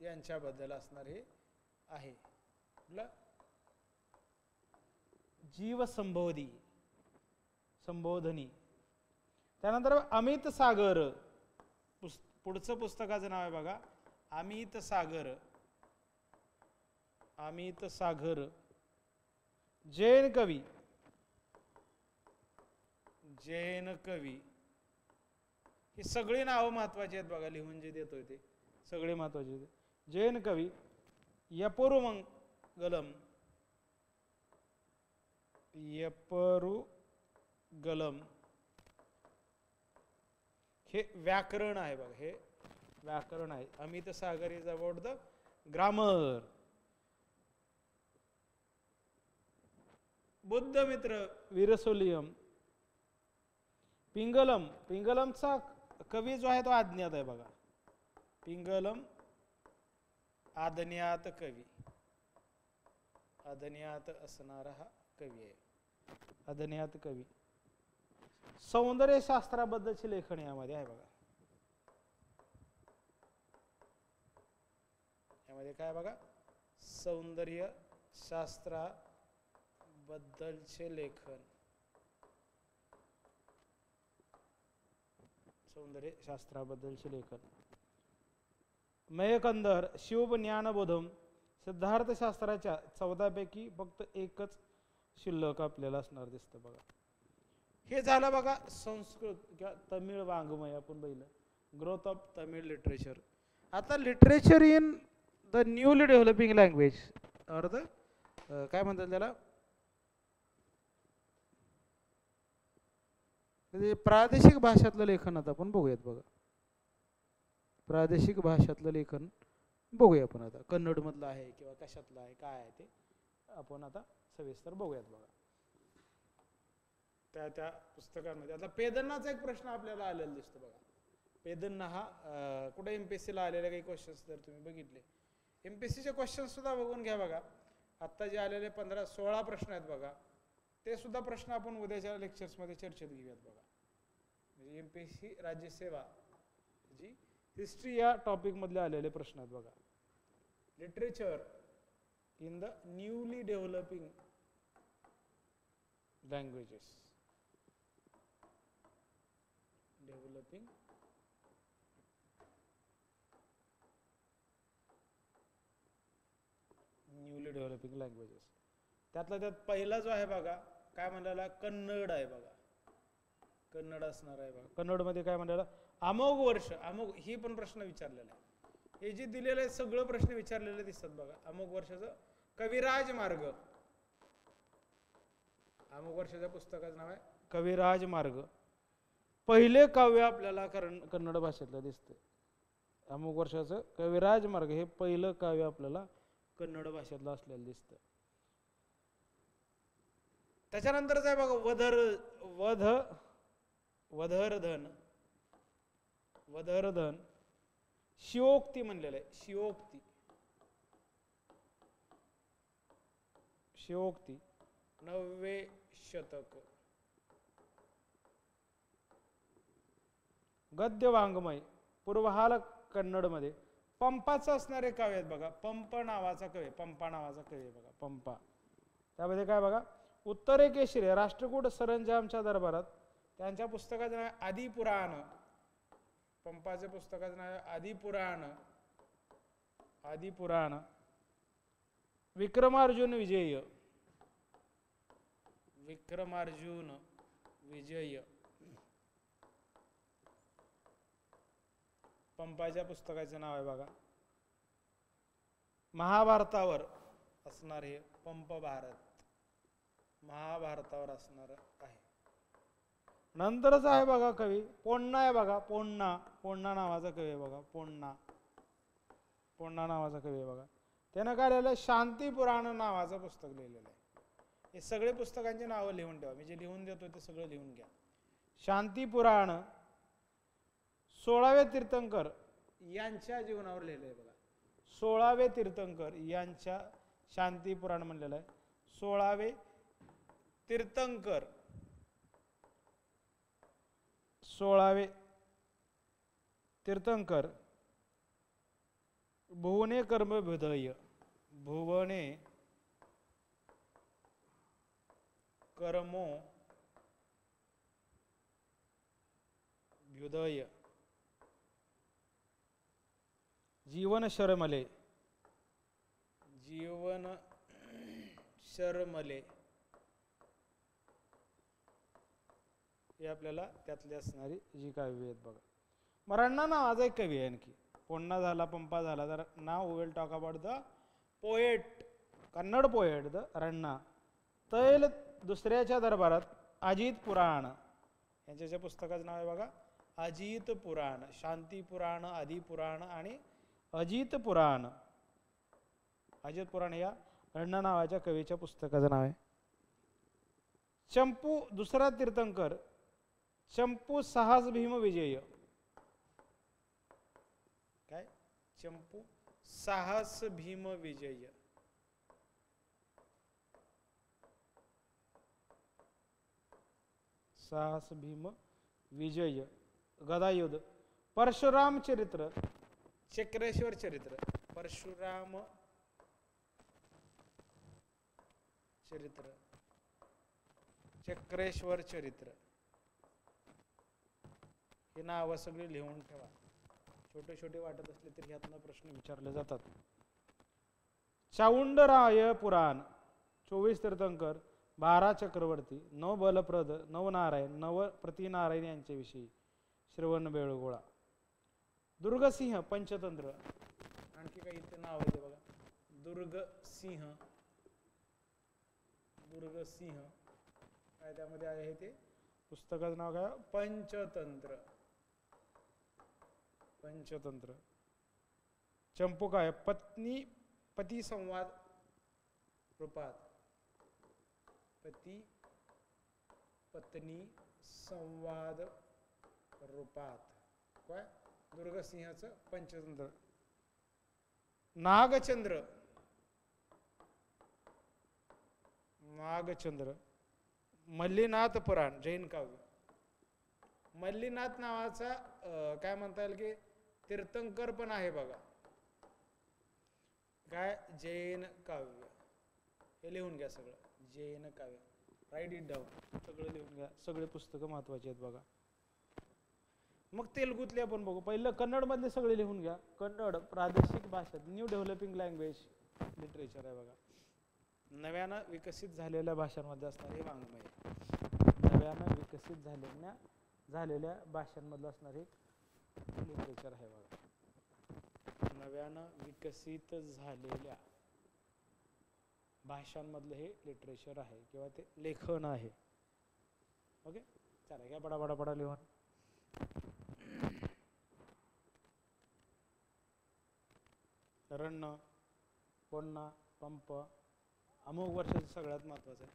Speaker 1: यांच्याबद्दल असणार हे आहे. जीव संबोधी, संबोधनी. त्यानंतर अमित सागर, पुढचं पुस्तकाचं नाव आहे बघा अमित सागर, अमित सागर. जैन कवी, जैन कवी. ही सगळी नावं महत्वाची आहेत बघा, लिहून जे देतोय ते सगळे महत्वाचे. जैन कवी यपुरुमंगलम, यपुरुगलम. हे व्याकरण आहे बघा, हे व्याकरण आहे. Amit Sagar is about the grammar. Buddhamitra Virasoliyam. Pingalam, पिंगलमचा कवी जो आहे तो अज्ञात आहे बघा. पिंगलम अज्ञात कवी, अज्ञात असणारा हा कवी आहे, अदनियात कवी. सौंदर्य शास्त्राबद्दलचे लेखन यामध्ये आहे बघा. यामध्ये काय बघा, सौंदर्य शास्त्राबद्दलचे लेखन, सौंदर्य शास्त्राबद्दलचे लेखन. मयकंदर शिवज्ञानबोधम सिद्धार्थ शास्त्राच्या 14 पैकी फक्त एकच शिल्लक आपल्याला असणार दिसतं बघा. हे झालं बघा संस्कृत किंवा तमिळ वाङ्मय. आपण बघितलं ग्रोथ ऑफ तमिळ लिटरेचर. आता literature in the newly developing language और द काय म्हणतात त्याला, प्रादेशिक भाषातलं लेखन आता आपण बघूयात बघा. प्रादेशिक भाषातलं लेखन बघूया आपण आता. कन्नडमधलं आहे किंवा कशातलं आहे, काय आहे ते आपण आता सविस्तर बघूयात बघा त्या त्या पुस्तकांमध्ये. आता पेदन्नाचा एक प्रश्न आपल्याला आलेला दिसतो बघा. पेदन्ना हा कुठे एमपीएससीला आलेले काही क्वेश्चन्स जर तुम्ही बघितले, एमपीएससीचे क्वेश्चन्स सुद्धा बघून घ्या बघा. आत्ता जे आलेले 15-16 प्रश्न आहेत बघा, ते सुद्धा प्रश्न आपण उद्याच्या लेक्चर्समध्ये चर्चेत घेऊयात बघा. म्हणजे एमपीएससी राज्यसेवा जी हिस्ट्री या टॉपिक मधले आलेले प्रश्न आहेत बघा. Literature in the newly developing languages, developing newly developing languages. त्यातला त्यात पहिला जो आहे बघा, काय म्हणाला, कन्नड आहे बघा. कन्नड असणार आहे बघा. कन्नडमध्ये काय म्हणाला, अमोघ वर्ष. अमोघ ही पण प्रश्न विचारलेला आहे. हे जे दिलेलं आहे सगळं प्रश्न विचारलेले दिसतात बघा. अमोघ वर्षाचं कविराज मार्ग, अमोघ वर्षाच्या पुस्तकाचं नाव आहे कविराज मार्ग. पहिले काव्य आपल्याला कन्नड भाषेतलं दिसतं. अमोघ वर्षाचं कविराज मार्ग हे पहिलं काव्य आपल्याला कन्नड भाषेतलं असलेलं दिसतं. त्याच्यानंतरच आहे बघा वधरधन. वधरधन शिवोक्ती म्हणलेलं आहे. शिवोक्ती, शिवोक्ती 9वे शतक. गद्य वाङ्मय पूर्वहाल कन्नडमध्ये पंपाचं असणारे काव्य आहेत बघा. पंप नावाचा कवी, पंपा नावाचा कवी बघा, पंपा. त्यामध्ये काय बघा, उत्तरे केशरी राष्ट्रकूट सरंजामच्या दरबारात त्यांच्या पुस्तकाचं नाव आदिपुराण. पंपाच्या पुस्तकाचं नाव आदिपुराण. आदिपुराण. विक्रमार्जुन विजय, विक्रमार्जुन विजय पंपाच्या पुस्तकाचे नाव आहे बघा. महाभारतावर असणार हे पंप भारत, महाभारतावर असणार आहे. नंतरच आहे बघा कवी पोण्णा आहे बघा. पोण्णा, पोण्णा नावाचा कवी आहे बघा. पोण्णा, पोण्णा नावाचा कवी आहे बघा. त्यानं काय लिहिलं, शांती पुराण नावाचं पुस्तक लिहिलेलं आहे. हे सगळे पुस्तकांची नावं लिहून ठेवा. मी जे लिहून देतो ते सगळं लिहून घ्या. शांती पुराण 16वे तीर्थंकर यांच्या जीवनावर लिहिलं आहे बघा. 16वे तीर्थंकर यांच्या शांती पुराण म्हणलेलं आहे. 16वे तीर्थंकर, 16वे तीर्थंकर भुवने कर्मभ्युदय, भुवने कर्मो भ्युदय, जीवन शर्मले, जीवन शर्मले हे आपल्याला त्यातली असणारी जी काव्य आहेत बघा. मराठा नावाचा एक कवी आहे आणखी. पोण्णा झाला, पंपा झाला, तर नाव will talk about the poet, Kannada poet the Ranna. Taila दुसऱ्याच्या दरबारात अजित पुराण यांच्या पुस्तकाचं नाव आहे बघा अजित पुराण. शांती पुराण, आदि पुराण आणि अजित पुराण. अजित पुराण या रण्णा नावाच्या कवीच्या पुस्तकाचं नाव आहे. चंपू दुसरा तीर्थंकर, चंपू साहस भीम विजय. काय, चंपू साहस भीम विजय. साहस भीम विजय गदायुद्ध परशुराम चरित्र चक्रेश्वर चरित्र परशुराम चरित्र चक्रेश्वर चरित्र हे नावं सगळी लिहून ठेवा. छोटे छोटे वाटत असले तरी ह्यातनं प्रश्न विचारले जातात. चाउंडराय पुराण 24 तीर्थंकर 12 चक्रवर्ती 9 बलप्रद 9 नारायण 9 प्रतिनारायण यांच्याविषयी श्रवण बेळगोळा. दुर्गसिंह पंचतंत्र आणखी काही इथे नाव आहे ते बघा. दुर्गसिंह दुर्गसिंह काय त्यामध्ये आहे ते पुस्तकाचं नाव काय पंचतंत्र पंचतंत्र. चंपू काय पती संवाद रूपात पती पत्नी संवाद रूपात काय दुर्गसिंहाचं पंचतंत्र. नागचंद्र नागचंद्र मल्लीनाथ पुराण जैन काव्य. मल्लीनाथ नावाचा काय म्हणता येईल की तीर्थंकर पण आहे बघा. काय जैन काव्य हे लिहून घ्या सगळं जैन काव्य. राईट इट डाऊन सगळं लिहून घ्या. सगळे पुस्तकं महत्वाची आहेत बघा. मग तेलुगुतले आपण बघू. पहिलं कन्नड मधले सगळे लिहून घ्या. कन्नड प्रादेशिक भाषा न्यू डेव्हलपिंग लँग्वेज लिटरेचर आहे बघा. नव्यानं विकसित झालेल्या भाषांमध्ये असणारे वाङ्मय. नव्यानं विकसित झालेल्या भाषांमधलं असणारे लिटरेचर आहे बघा. नव्यानं विकसित झालेल्या भाषांमधलं हे लिटरेचर आहे किंवा ते लेखन आहे. ओके चला घ्या बडा लिहून. रण्ण पोन्ना पंप अमुक वर्षाचं सगळ्यात महत्वाचं आहे.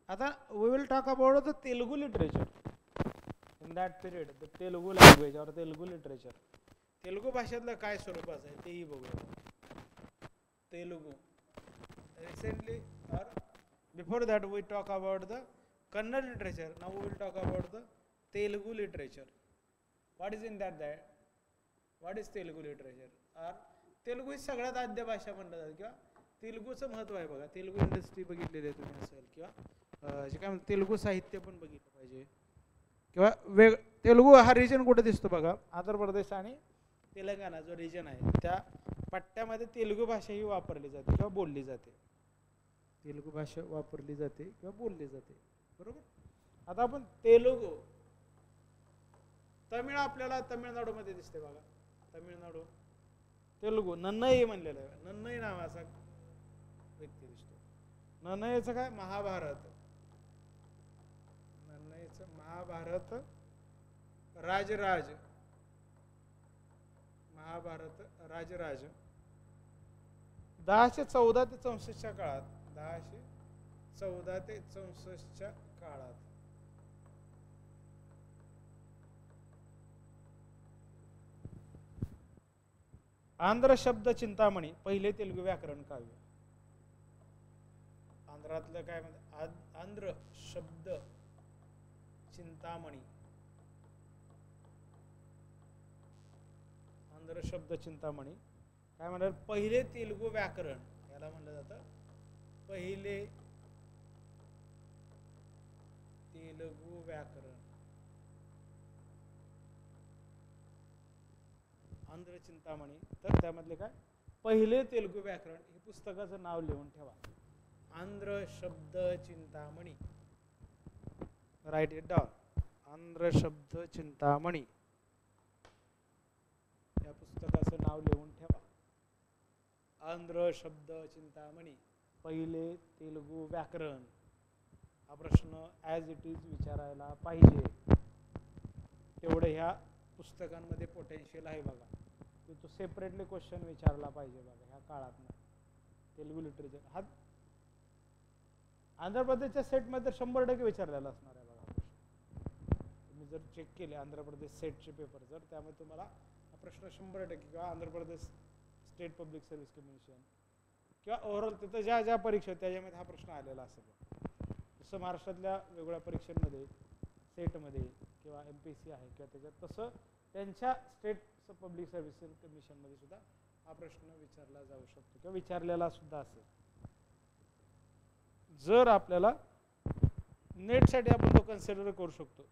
Speaker 1: आता we will talk about the Telugu literature in that period. The Telugu language और तेलुगू लिटरेचर. तेलुगू भाषेतलं काय स्वरूपाचं आहे तेही बघूया. तेलुगू रिसेंटली और before that we talk about the Kannada literature. Now we will talk about the Telugu literature. What is in that what is Telugu literature. और तेलुगू ही सगळ्यात आद्य भाषा म्हणलं जातं किंवा तेलुगूचं महत्व आहे बघा. तेलुगू इंडस्ट्री बघितलेली आहे तुम्ही असेल किंवा जे काय म्हणतात तेलुगू साहित्य पण बघितलं पाहिजे किंवा तेलुगू हा रिजन कुठे दिसतो बघा. आंध्र प्रदेश आणि तेलंगणा जो रिजन आहे त्या पट्ट्यामध्ये तेलुगू भाषा ही वापरली जाते किंवा बोलली जाते. तेलुगू भाषा वापरली जाते किंवा बोलली जाते बरोबर. आता आपण तेलुगू तमिळ आपल्याला तमिळनाडूमध्ये दिसते बघा. तमिळनाडू तेलुगू नन्नई म्हणलेलं आहे. नन्नई नावाचा व्यक्ती दिसतो. नन्नईचं काय महाभारत. नन्नईचं महाभारत राजराज महाभारत राजराज 1014 ते 64च्या काळात 1014 ते 64च्या काळात आंध्र शब्द चिंतामणी पहिले तेलुगू व्याकरण काव्य. आंध्रातलं काय म्हणतात आंध्र शब्द चिंतामणी. आंध्र शब्द चिंतामणी काय म्हणतात पहिले तेलुगू व्याकरण याला म्हणलं जातं. पहिले तेलुगू व्याकरण आंध्र चिंतामणी. तर त्यामधले काय पहिले तेलुगू व्याकरण हे पुस्तकाचं नाव लिहून ठेवा. Andhra Shabda Chintamani. Write it down. Andhra Shabda Chintamani या पुस्तकाचं नाव लिहून ठेवा. आंध्र शब्द चिंतामणी पहिले तेलुगू व्याकरण. हा प्रश्न ॲज इट इज विचारायला पाहिजे. तेवढं ह्या पुस्तकांमध्ये पोटेन्शियल आहे बघा. तो सेपरेटली क्वेश्चन विचारला पाहिजे बघा ह्या काळात. तेलुगू लिटरेचर हा आंध्र प्रदेशच्या सेटमध्ये 100% विचारलेला असणार आहे बघा प्रश्न. तुम्ही जर चेक केले आंध्र प्रदेश सेटचे पेपर जर त्यामध्ये तुम्हाला हा प्रश्न 100% किंवा Andhra Pradesh state public service commission किंवा ओव्हरऑल तिथं ज्या ज्या परीक्षा त्याच्यामध्ये हा प्रश्न आलेला असेल. जसं महाराष्ट्रातल्या वेगवेगळ्या परीक्षांमध्ये स्टेटमध्ये किंवा MPSC आहे किंवा त्याच्यात, तसं त्यांच्या स्टेट पब्लिक सर्व्हिस कमिशनमध्ये सुद्धा हा प्रश्न विचारला जाऊ शकतो किंवा विचारलेला सुद्धा असेल. जर आपल्याला नेटसाठी आपण तो कन्सिडर करू शकतो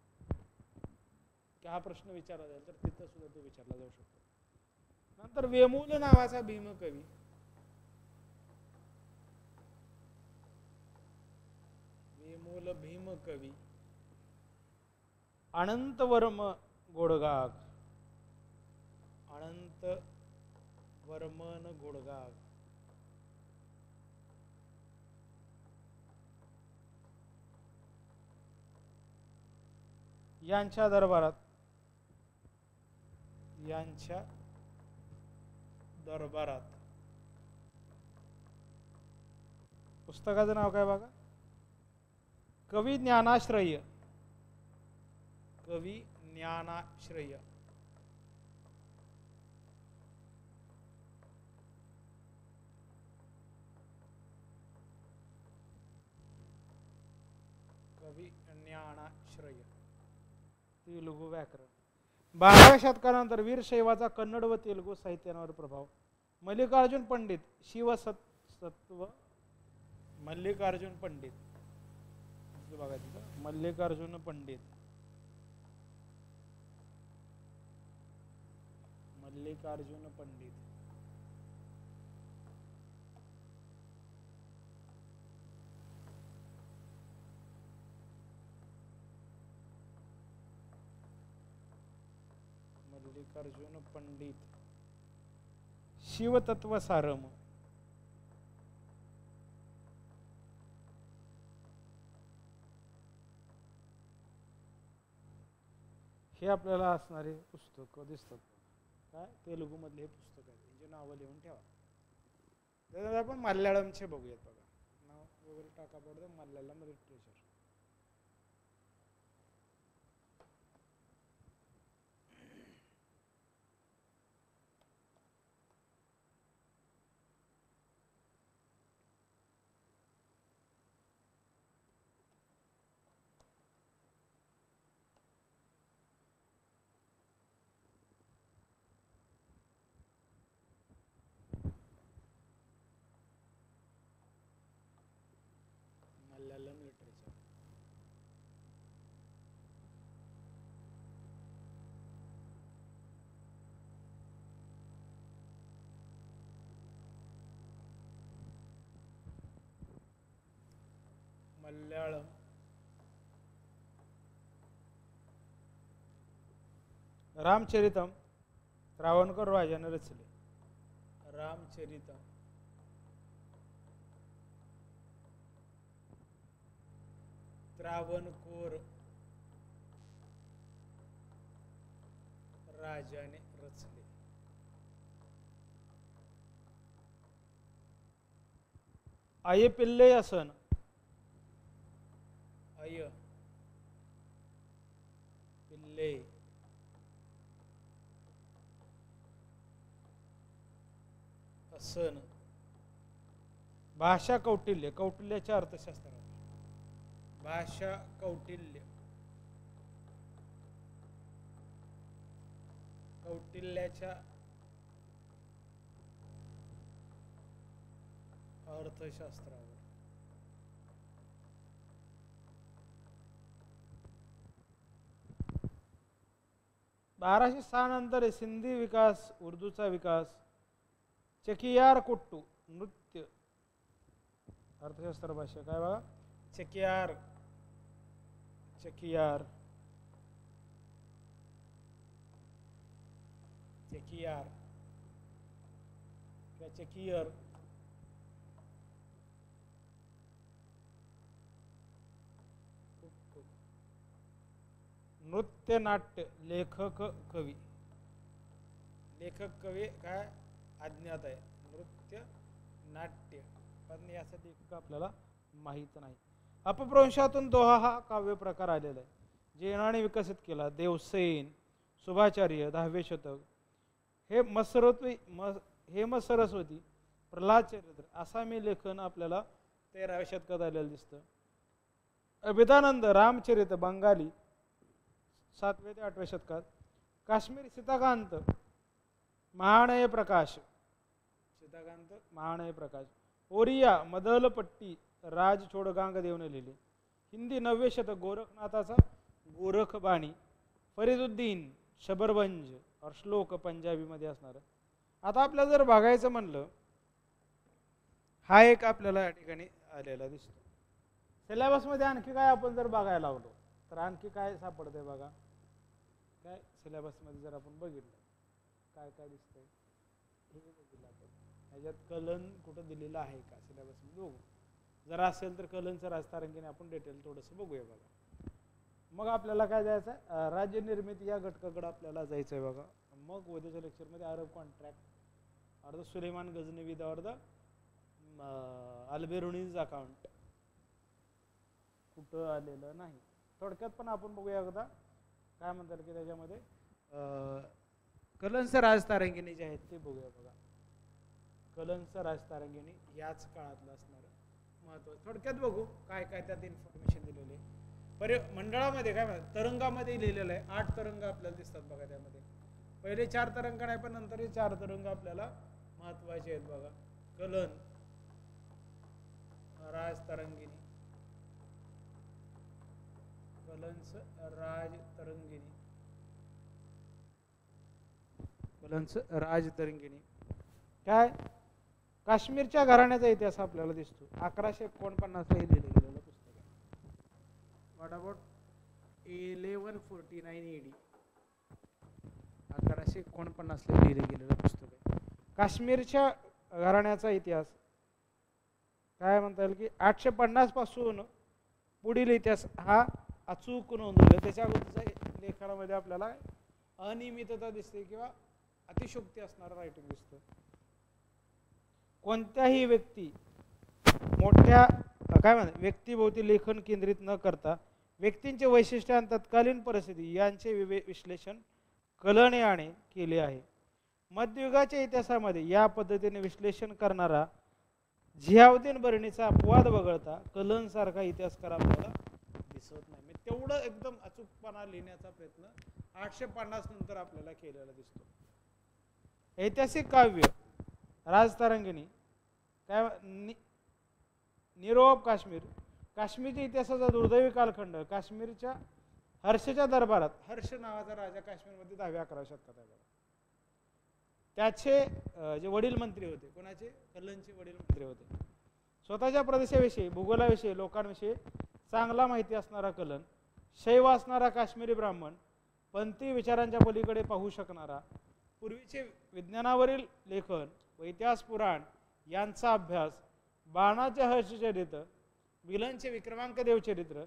Speaker 1: की हा प्रश्न विचारला जाईल, तर तिथं सुद्धा तो विचारला जाऊ शकतो. नंतर वेमूल नावाचा भीमकवी, वेमूल भीमकवी अनंतवर्म गोडगाग, अनंत वर्मन गोडगाग यांच्या दरबारात पुस्तकाचं नाव काय बघा, कवी ज्ञानाश्रय, कवी ज्ञानाश्रय. कवी ज्ञानाश्रय तेलुगू व्याकरण. 12व्या शतकानंतर वीरशैवाचा कन्नड व तेलुगू साहित्यांवर प्रभाव. मल्लिकार्जुन पंडित शिवसत्व, मल्लिकार्जुन पंडित बघा तिथं, मल्लिकार्जुन पंडित, मल्लिकार्जुन पंडित मल्लिकार्जुन पंडित शिवतत्वसारम. हे आपल्याला असणारे पुस्तक दिसतात काय, तेलुगू मधले हे पुस्तक आहे, त्यांची नावं लिहून ठेवा. त्याच्यात आपण मल्याळमचे बघूयात बघा, नाव वगैरे टाका पडतं मल्याळम लिटरेचर. मल्याळम लिटरेचर. मल्याळम रामचरितम त्रावणकोर राजाने रचले. रामचरितम त्रावणकोर राजाने रचले. अय्यपिल्ले असन, अय्यपिल्ले असन. भाषा कौटिल्य, कौटिल्याच्या अर्थशास्त्रावर, भाषा कौटिल्य, कौटिल्याच्या अर्थशास्त्रावर. बाराशे 6 नंतर सिंधी विकास, उर्दूचा विकास. चकियार कुट्टू नृत्य, अर्थशास्त्र भाषा काय बघा, चकियार, चकियार, चकियार किंवा चकियर. नृत्य नाट्य, लेखक कवी, लेखक कवी काय अज्ञात आहे. नृत्य नाट्य पण याचा लेखक आपल्याला माहित नाही. अपभ्रंशातून दोहा हा काव्य प्रकार आलेला आहे, जैनाने विकसित केला. देवसेन, सुभाचार्य 10वे शतक. हेम सरस्वती, प्रल्हाद चरित्र, आसामी लेखन आपल्याला 13व्या शतकात आलेलं दिसतं. अभिदानंद रामचरित बंगाली 7व्या ते 8व्या शतकात. काश्मीर सीताकांत महानय प्रकाश, सीताकांत महानय प्रकाश. ओरिया मदलपट्टी राज छोडगांग देवने लिहिले. हिंदी 9वे शतक गोरखनाथाचा गोरखबाणी. फरीदुद्दीन शबरबंज और श्लोक पंजाबीमध्ये असणार. आता आपल्याला जर बघायचं म्हणलं, हा एक आपल्याला या ठिकाणी आलेला दिसतो. सिलेबसमध्ये आणखी काय आपण जर बघायला लावलो तर आणखी काय सापडतंय बघा. काय सिलेबसमध्ये जर आपण बघितलं काय काय दिसतंय हे बघितलं आपण. ह्याच्यात कलन कुठं दिलेलं आहे का सिलेबसमध्ये बघू. जर असेल तर कलनचं राजतारंगीने आपण डिटेल थोडंसं बघूया बघा. मग आपल्याला काय जायचं आहे, राज्य निर्मिती या घटकाकडे आपल्याला जायचं आहे बघा. मग उद्याच्या लेक्चरमध्ये अरब कॉन्ट्रॅक्ट और द सुलेमान गझनवी और द अल्बेरुनीज अकाउंट कुठं आलेलं नाही. थोडक्यात पण आपण बघूया एकदा काय म्हणतात की त्याच्यामध्ये कलनचं राजतारंगिणी जे आहेत ते बघूया बघा. कलनचं राजतारंगिणी याच काळातलं असणार महत्व थोडक्यात बघू काय काय त्यात इन्फॉर्मेशन दिलेले. मंडळामध्ये काय म्हणतात तरंगामध्ये लिहिलेलं आहे. 8 तरंग आपल्याला दिसतात बघा. त्यामध्ये पहिले 4 तरंग नाही पण नंतर 4 तरंग आपल्याला महत्वाचे आहेत बघा. कलन राजतरंगिणी, कलंच राजतरंगिणी, कलंच राजतरंगिणी. काय काश्मीरच्या घराण्याचा इतिहास आपल्याला दिसतो. 1149 ला लिहिलं गेलेलं पुस्तक आहे. व्हॉट अबाउट 1149 AD, 1149 ला लिहिलं गेलेलं पुस्तक आहे. काश्मीरच्या घराण्याचा इतिहास काय म्हणता येईल की 850 पासून पुढील इतिहास हा अचूक नोंदवला. त्याच्या अगोदरच्या लेखनामध्ये आपल्याला अनियमितता दिसते किंवा अतिशयोक्ती असणारं रायटिंग दिसतं. कोणत्याही व्यक्ती मोठ्या काय म्हणतात व्यक्तीभोवती लेखन केंद्रित न करता व्यक्तींचे वैशिष्ट्य आणि तत्कालीन परिस्थिती यांचे विश्लेषण कलन याने केले आहे. मध्ययुगाच्या इतिहासामध्ये या पद्धतीने विश्लेषण करणारा झियाउद्दीन बर्नीचा अपवाद वगळता कलन सारखा इतिहासकार आपल्याला दिसत नाही. तेवढं एकदम अचूकपणा लिहिण्याचा प्रयत्न 850 नंतर आपल्याला केलेला दिसतो. ऐतिहासिक काव्य राजतरंगिणी काय निरोप काश्मीर, काश्मीरच्या इतिहासाचा दुर्दैवी कालखंड. काश्मीरच्या हर्षच्या दरबारात, हर्ष नावाचा राजा काश्मीरमध्ये 10व्या-11व्या शतकात आहे. त्याचे जे वडील मंत्री होते, कोणाचे कलनचे वडील मंत्री होते. स्वतःच्या प्रदेशाविषयी, भूगोलाविषयी, लोकांविषयी चांगला माहिती असणारा कलन, शैव असणारा काश्मीरी ब्राह्मण, पंथी विचारांच्या पलीकडे पाहू शकणारा, पूर्वीचे विज्ञानावरील लेखन व इतिहास पुराण यांचा अभ्यास, बाणाचे हर्षचरित्र, विलनचे विक्रमांक देवचरित्र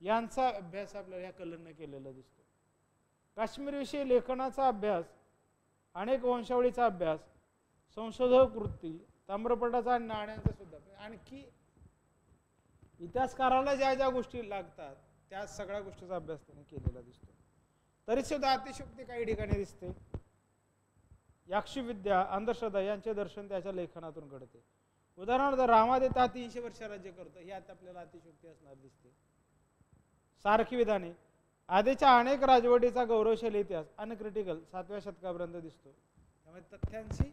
Speaker 1: यांचा अभ्यास आपल्याला ह्या कलनने केलेला दिसतो. काश्मीरविषयी लेखनाचा अभ्यास, अनेक वंशावळीचा अभ्यास, संशोधक वृत्ती, ताम्रपटाचा आणि नाण्यांचा सुद्धा. आणखी इतिहासकाराला ज्या ज्या गोष्टी लागतात त्या सगळ्या गोष्टीचा अभ्यास त्याने केलेला दिसतो. तरी सुद्धा अतिशयोक्ती काही ठिकाणी दिसते. याक्षविद्या, अंधश्रद्धा यांचे दर्शन त्याच्या लेखनातून घडते. उदाहरणार्थ रामादेता 300 वर्ष राज्य करतो, यात आपल्याला अतिशयोक्ती असणार दिसते. सारखी विधाने, आधीच्या अनेक राजवटीचा गौरवशाली इतिहास अनक्रिटिकल 7व्या शतकापर्यंत दिसतो. त्यामुळे तथ्यांची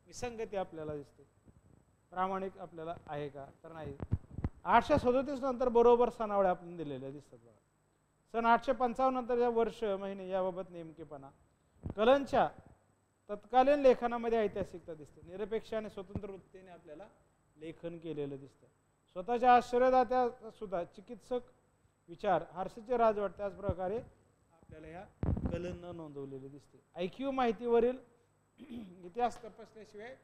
Speaker 1: विसंगती आपल्याला दिसते. प्रामाणिक आपल्याला आहे का तर नाही. 837 नंतर बरोबर सनावळे आपण दिलेले दिसतात बघा. सन 855 नंतरच्या वर्ष महिने याबाबत नेमकेपणा. कलनच्या तत्कालीन लेखनामध्ये ऐतिहासिकता दिसते. निरपेक्ष आणि स्वतंत्र वृत्तीने आपल्याला लेखन केलेलं दिसतं. स्वतःच्या आश्चर्यदात्या सुद्धा चिकित्सक विचार, हर्षचे राजवट त्याच प्रकारे आपल्याला ह्या कलन नोंदवलेले दिसते. ऐकीव माहितीवरील इतिहास तपासल्याशिवाय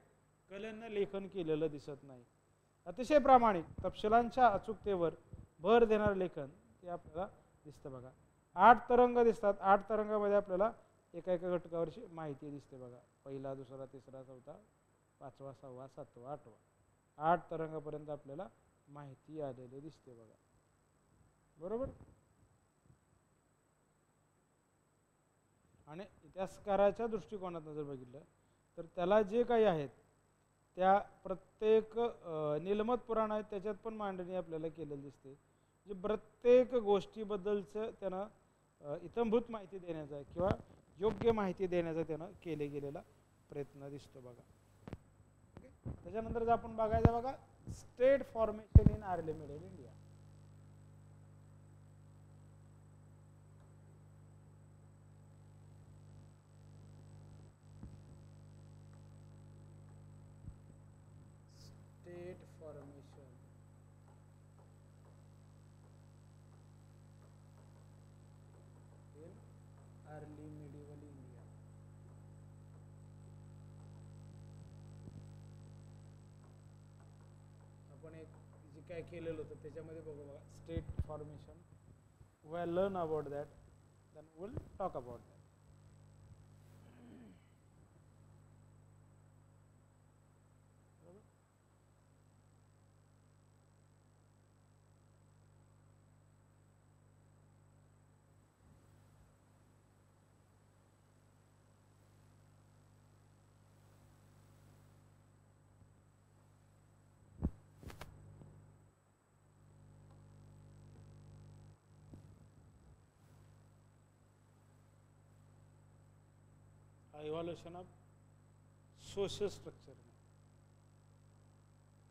Speaker 1: कलन लेखन केलेलं दिसत नाही. अतिशय प्रामाणिक तपशिलांच्या अचूकतेवर भर देणारं लेखन ते आपल्याला दिसतं बघा. 8 तरंग दिसतात. 8 तरंगामध्ये आपल्याला एका एका घटकावरची माहिती दिसते बघा. पहिला, दुसरा, तिसरा, चौथा, 5वा, 6वा, 7वा, 8वा 8 तरंगापर्यंत आपल्याला माहिती आलेली दिसते बघा. बरोबर. आणि इतिहासकाराच्या दृष्टिकोनातून जर बघितलं तर त्याला जे काही आहेत त्या प्रत्येक निलमत पुराण आहेत त्याच्यात पण मांडणी आपल्याला केलेली दिसते. जे प्रत्येक गोष्टीबद्दलचं त्यानं इत्थंभूत माहिती देण्याचा किंवा योग्य माहिती देण्याचा त्यानं केले गेलेला प्रयत्न दिसतो बघा. त्याच्यानंतर जर आपण बघायचं बघा state formation in early middle India. State formation in early medieval India. आपण एक जे काय केलेलं होतं त्याच्यामध्ये बघू बघा state formation. We learn about that, then will talk about that. Evolution of social structure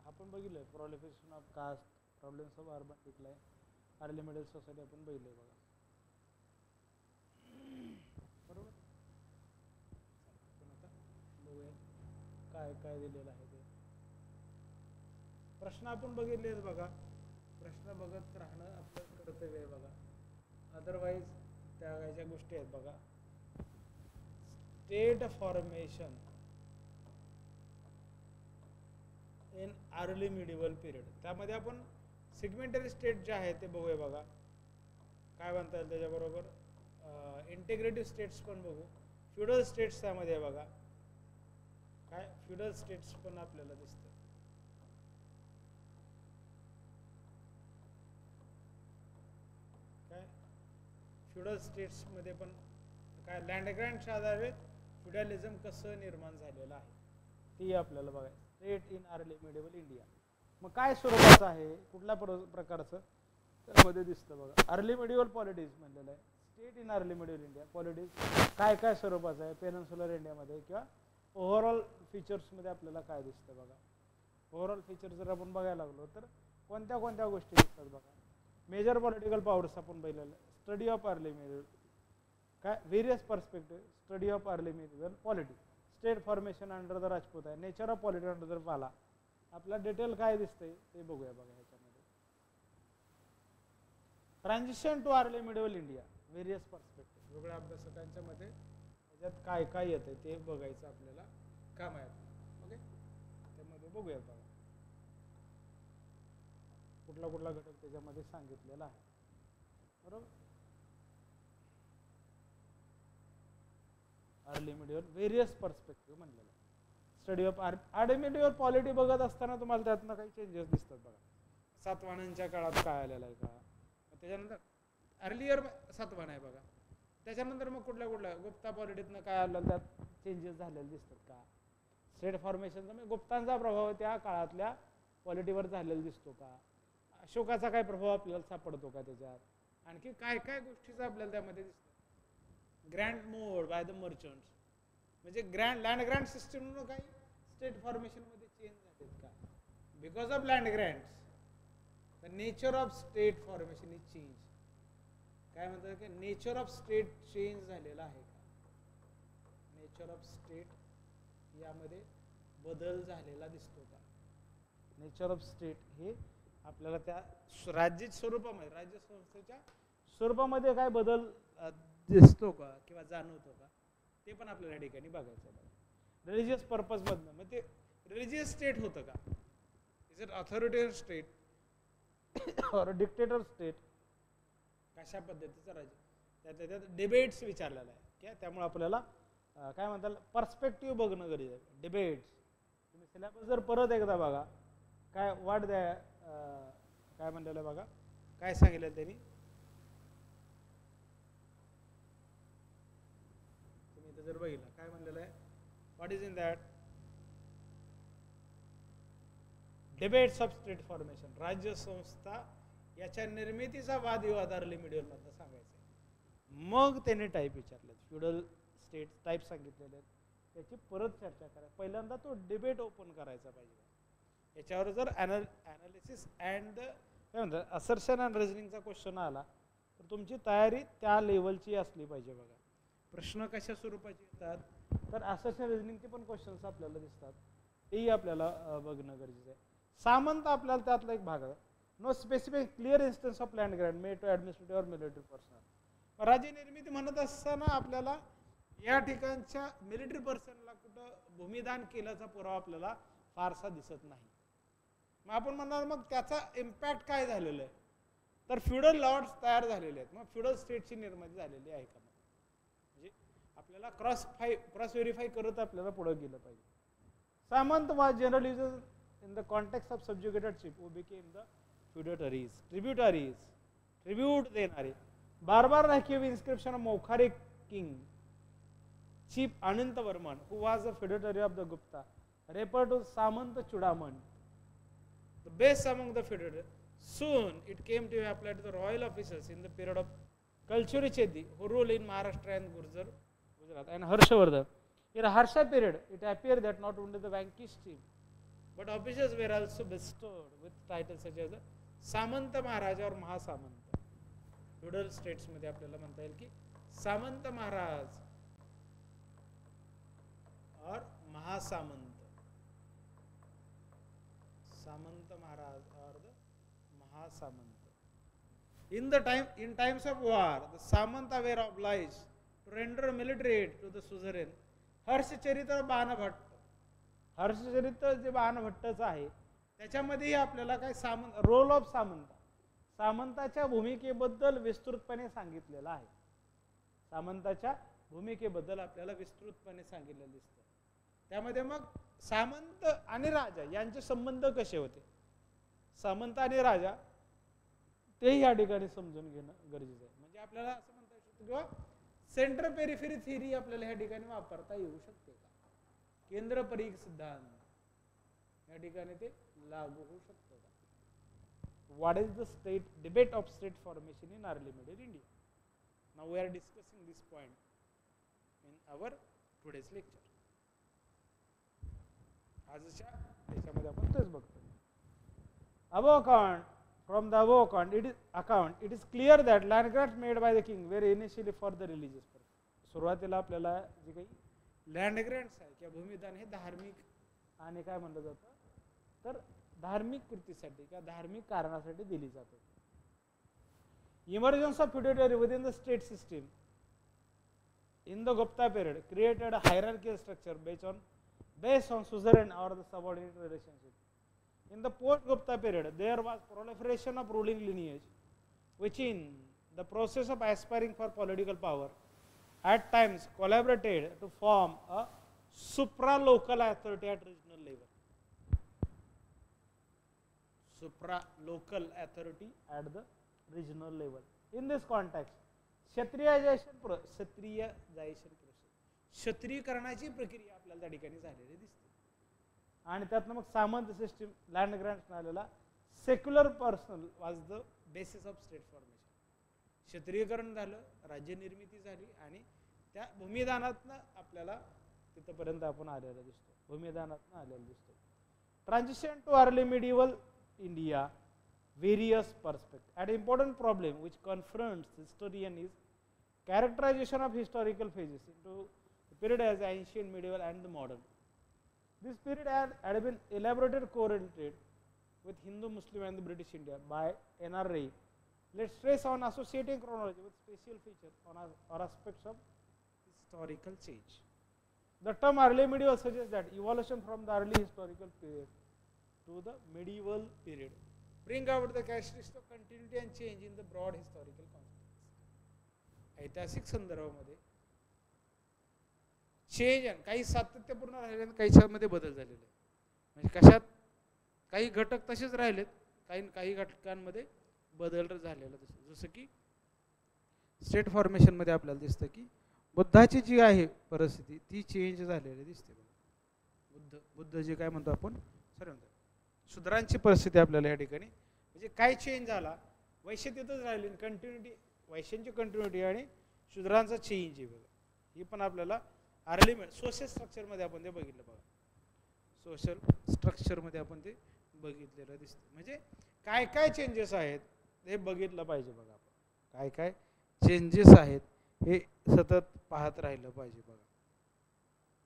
Speaker 1: आपण बघितलंय. Proliferation of caste, problems of urban decline, early middle society आपण बघितलंय बघा. बरोबर. आपण आता बघूया काय काय दिलेलं आहे ते. प्रश्न आपण बघितले बघा. प्रश्न बघत राहणं आपलं कर्तव्य आहे बघा. अदरवाईज त्या ज्या गोष्टी आहेत बघा. State formation in early medieval period, त्यामध्ये आपण सिग्मेंटरी स्टेट जे आहे ते बघूया बघा. काय म्हणता येईल त्याच्याबरोबर इंटिग्रेटिव्ह स्टेट्स पण बघू. फ्युडल स्टेट्स त्यामध्ये आहे बघा. काय फ्युडल स्टेट्स पण आपल्याला दिसतं. काय फ्युडल स्टेट्स मध्ये पण काय लँड ग्रँटच्या आधारे फ्युडलिझम कसं निर्माण झालेलं आहे ते आपल्याला बघायचं. State in early medieval India मग काय स्वरूपाचं आहे, कुठल्या प्रकारचं त्यामध्ये दिसतं बघा. अर्ली मिडिवल पॉलिटिक्स म्हणलेलं आहे. State in early medieval India politics काय काय स्वरूपाचं आहे पेनिन्सुलर इंडियामध्ये किंवा ओव्हरऑल फीचर्समध्ये आपल्याला काय दिसतं बघा. ओव्हरऑल फीचर्स जर आपण बघायला लागलो तर कोणत्या कोणत्या गोष्टी दिसतात बघा. मेजर पॉलिटिकल पॉवर्स आपण पाहिलेलं आहे. स्टडी ऑफ अर्ली मिडिवल काय various perspective. Study of early medieval polity. State formation under the Rajput आहे. नेचर ऑफ पॉलिटी अंडर जर पाहिला आपला डिटेल काय दिसतंय ते बघूया बघा ह्याच्यामध्ये. Transition too early medieval India various perspective. वेगळ्या अभ्यासकांच्या मध्ये त्याच्यात काय काय येतंय ते बघायचं आपल्याला काम आहे. ओके त्यामध्ये बघूया बघा कुठला कुठला घटक त्याच्यामध्ये सांगितलेला आहे. बरोबर. अर्ली मिडिवल व्हेरियस पर्स्पेक्टिव्ह म्हणलेलं. Study of early medieval polity बघत असताना तुम्हाला त्यातनं काही चेंजेस दिसतात बघा. सातवाहनांच्या काळात काय आलेलं आहे का, त्याच्यानंतर अर्लियर सातवाहन आहे बघा. त्याच्यानंतर मग कुठल्या कुठल्या गुप्ता पॉलिटीतनं काय आलं त्यात चेंजेस झालेले दिसतात का. स्टेट फॉर्मेशनचा म्हणजे गुप्तांचा प्रभाव त्या काळातल्या पॉलिटीवर झालेला दिसतो का. अशोकाचा काय प्रभाव आपल्याला सापडतो का त्याच्यात. आणखी काय काय गोष्टीचा आपल्याला त्यामध्ये दिसतं. Grand mode by the merchants म्हणजे लँड ग्रँट सिस्टम काही स्टेट फॉर्मेशन मध्ये चेंज झालेत का. Because of land grants the nature of state formation is change. काय म्हणतात की नेचर ऑफ स्टेट चेंज झालेला आहे का. नेचर ऑफ स्टेट यामध्ये बदल झालेला दिसतो का. नेचर ऑफ स्टेट हे आपल्याला त्या राज्य स्वरूपामध्ये राज्य संस्थेच्या स्वरूपामध्ये काय बदल दिसतो का किंवा जाणवतो का ते पण आपल्याला या ठिकाणी बघायचं आहे. रिलिजियस पर्पज मधनं मग ते रिलिजियस स्टेट होतं का. इज इट ऑथॉरिटेरियन स्टेट और डिक्टेटर स्टेट. कशा पद्धतीचं राज्य त्यात डिबेट्स विचारलेला आहे क्या. त्यामुळे आपल्याला काय म्हणतात पर्स्पेक्टिव्ह बघणं गरजेचं आहे. डिबेट्स तुम्ही सिलेबस जर परत एकदा बघा काय वाट द्या काय म्हणलेलं बघा काय सांगितलं त्यांनी. तुम्ही इथं जर बघितलं काय म्हणलेलं आहे. What is in that debates of state formation. राज्य संस्था याच्या निर्मितीचा वादविवाद अर्ली मिडिवल मधला सांगायचा आहे. मग त्याने टाईप विचारले, फ्युडल स्टेट टाईप सांगितलेले आहेत, त्याची परत चर्चा करा. पहिल्यांदा तो डिबेट ओपन करायचा पाहिजे. याच्यावर जर ॲनालिसिस अँड काय म्हणतात असर्शन अँड रिझनिंगचा क्वेश्चन आला तर तुमची तयारी त्या लेवलची असली पाहिजे. बघा प्रश्न कशा स्वरूपाचे येतात, तर असर्शन रिझनिंगचे पण क्वेश्चन्स आपल्याला दिसतात, तेही आपल्याला बघणं गरजेचं आहे. सामंत आपल्याला त्यातला एक भाग आहे. No specific clear instance of land grant made to administrative और मिलिटरी पर्सनल. राज्य निर्मिती म्हणत असताना आपल्याला या ठिकाणच्या मिलिटरी पर्सनला कुठं भूमिदान केल्याचा पुरावा आपल्याला फारसा दिसत नाही. मग आपण म्हणणार मग त्याचा इम्पॅक्ट काय झालेला आहे, तर फ्युडल लॉर्ड्स तयार झालेले आहेत. मग फ्युडल स्टेटची निर्मिती झालेली आहे का, म्हणजे आपल्याला क्रॉस व्हेरीफाय करत आपल्याला पुढे गेलं पाहिजे. Samant was generally used in the context of subjugated chief who became the feudatories, tribute देणारे. बारबार राखीव inscription of Maukhari king chief Anantavarman who was a feudatory of the Gupta referred to Samanta Chudaman, the best among the feudatory. Soon it came to be applied to the royal officers in the period of Kalchuri Chedi who ruled in Maharashtra and Gujarat and Harshavardhan. In a Harsha period, it appeared that not only the vanquished chief, but officers were also bestowed with titles such as Samanta Maharaj or Mahasamanta. Feudal states मध्ये आपल्याला म्हणता येईल की सामंत महाराज और महासामंत, सामंत महाराज और the Mahasamanta. In times of war, the Samanta were obliged to render military aid to the suzerain. Harshacharita Banabhatta, Harshacharita जे बाणभट्टचं आहे त्याच्यामध्येही आपल्याला काय रोल ऑफ सामंत, सामंताच्या भूमिकेबद्दल विस्तृतपणे सांगितलेलं आहे. सामंताच्या भूमिकेबद्दल आपल्याला विस्तृतपणे सांगितलेलं दिसतं. त्यामध्ये मग सामंत आणि राजा यांचे संबंध कसे होते, सामंत आणि राजा तेही या ठिकाणी समजून घेणं गरजेचं आहे. म्हणजे आपल्याला असं म्हणता येऊ शकतं किंवा सेंटर पेरिफेरी थिअरी आपल्याला या ठिकाणी वापरता येऊ शकते का, केंद्र परीघ सिद्धांत या ठिकाणी ते लागू होऊ शकतं का. What is the state debate of state formation in early middle India. Now we are discussing this point in our today's lecture. आजच्या याच्यामध्ये आपण तेच बघतो. Above account, from the above account, it is clear that land grants made by the king were initially for the religious purpose. सुरुवातीला आपल्याला जे काही land grants आहे किंवा भूमिदान हे धार्मिक आणि काय म्हणलं जातं तर धार्मिक कृतीसाठी किंवा धार्मिक कारणासाठी दिली जात होती. Emergence of feudatory within the state system in the Gupta period created a hierarchical structure based on suzerain or the subordinate relationship. In the post-Gupta period, there was proliferation of ruling lineage, which in the process of aspiring for political power, at times collaborated to form a supra-local authority at regional level. Supra-local authority at the regional level. In this context, Kshatriyization process, क्षत्रियकरणाची प्रक्रिया आपल्याला त्या ठिकाणी झालेली दिसते. आणि त्यातनं मग samanta system land grants आलेला secular personal was the basis of state formation. क्षत्रियकरण झालं, राज्य निर्मिती झाली आणि त्या भूमिदानातनं आपल्याला तिथपर्यंत आपण आलेला दिसतो, भूमिदानातनं आलेला दिसतो. Transition too early medieval India, various perspective. An important problem which confronts the historian is characterization of historical phases into the period as ancient, medieval and the modern. This period had been elaborated correlated with Hindu, Muslim and the British India by N.R. Ray. Let's stress on associating chronology with special features or aspects of historical change. The term early medieval suggests that evolution from the early historical period to the medieval period bring out the characteristics of continuity and change in the broad historical context. ऐतिहासिक संदर्भामध्ये change काही सातत्यपूर्ण राहिले आणि काहीच्यामध्ये बदल झालेले आहे. म्हणजे कशात काही घटक तसेच राहिलेत, काही घटकांमध्ये बदल झालेला दिसतो. जसं की स्टेट फॉर्मेशन मध्ये आपल्याला दिसतं की बुद्धाची जी आहे परिस्थिती ती चेंज झालेली दिसते. बुद्ध जे काय म्हणतो आपण शूद्रांची परिस्थिती आपल्याला या ठिकाणी म्हणजे काय चेंज झाला वैश्य तिथंच राहिली, कंटिन्युटी वैश्यांची कंटिन्युटी आणि शूद्रांचा चेंज आहे बघा. ही पण आपल्याला आर्लिमेंट सोशल स्ट्रक्चरमध्ये आपण ते बघितलं बघा. सोशल स्ट्रक्चरमध्ये आपण ते बघितलेलं दिसतं. म्हणजे काय काय चेंजेस आहेत हे बघितलं पाहिजे बघा. आपण काय काय चेंजेस आहेत हे सतत पाहत राहिलं पाहिजे बघा.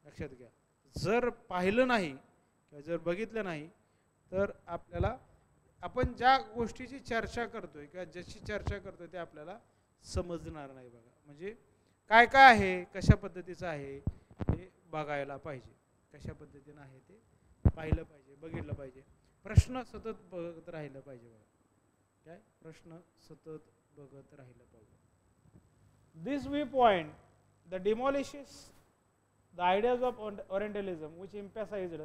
Speaker 1: लक्षात घ्या. जर पाहिलं नाही किंवा जर बघितलं नाही तर आपल्याला आपण ज्या गोष्टीची चर्चा करतोय किंवा ज्याची चर्चा करतोय ते आपल्याला समजणार नाही बघा. म्हणजे काय काय आहे, कशा पद्धतीचं आहे हे बघायला पाहिजे. कशा पद्धतीनं आहे ते पाहिलं पाहिजे, बघितलं पाहिजे. प्रश्न सतत बघत राहिलं पाहिजे बघा. काय प्रश्न सतत बघत राहिलं पाहिजे. This view point the demolishes the ideas of orientalism which emphasized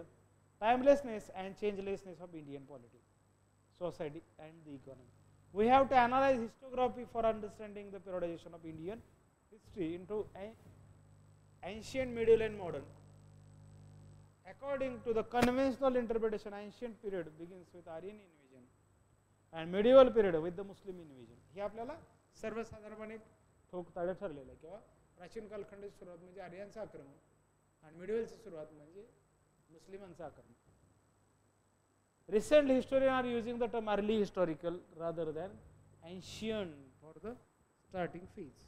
Speaker 1: timelessness and changelessness of Indian politics, society and the economy. We have to analyze historiography for understanding the periodization of Indian history into ancient, medieval and modern. According to the conventional interpretation, ancient period begins with Aryan invasion and medieval period with the Muslim invasion. हे आपल्याला सर्वसाधारणपणे ठोकताळे ठरलेलं आहे. किंवा प्राचीन कालखंडाची सुरुवात म्हणजे आर्यांचं आक्रमण आणि मिडवेलची सुरुवात म्हणजे मुस्लिमांचं आक्रमण. Recent historians are using the term early historical rather than ancient for the starting phase.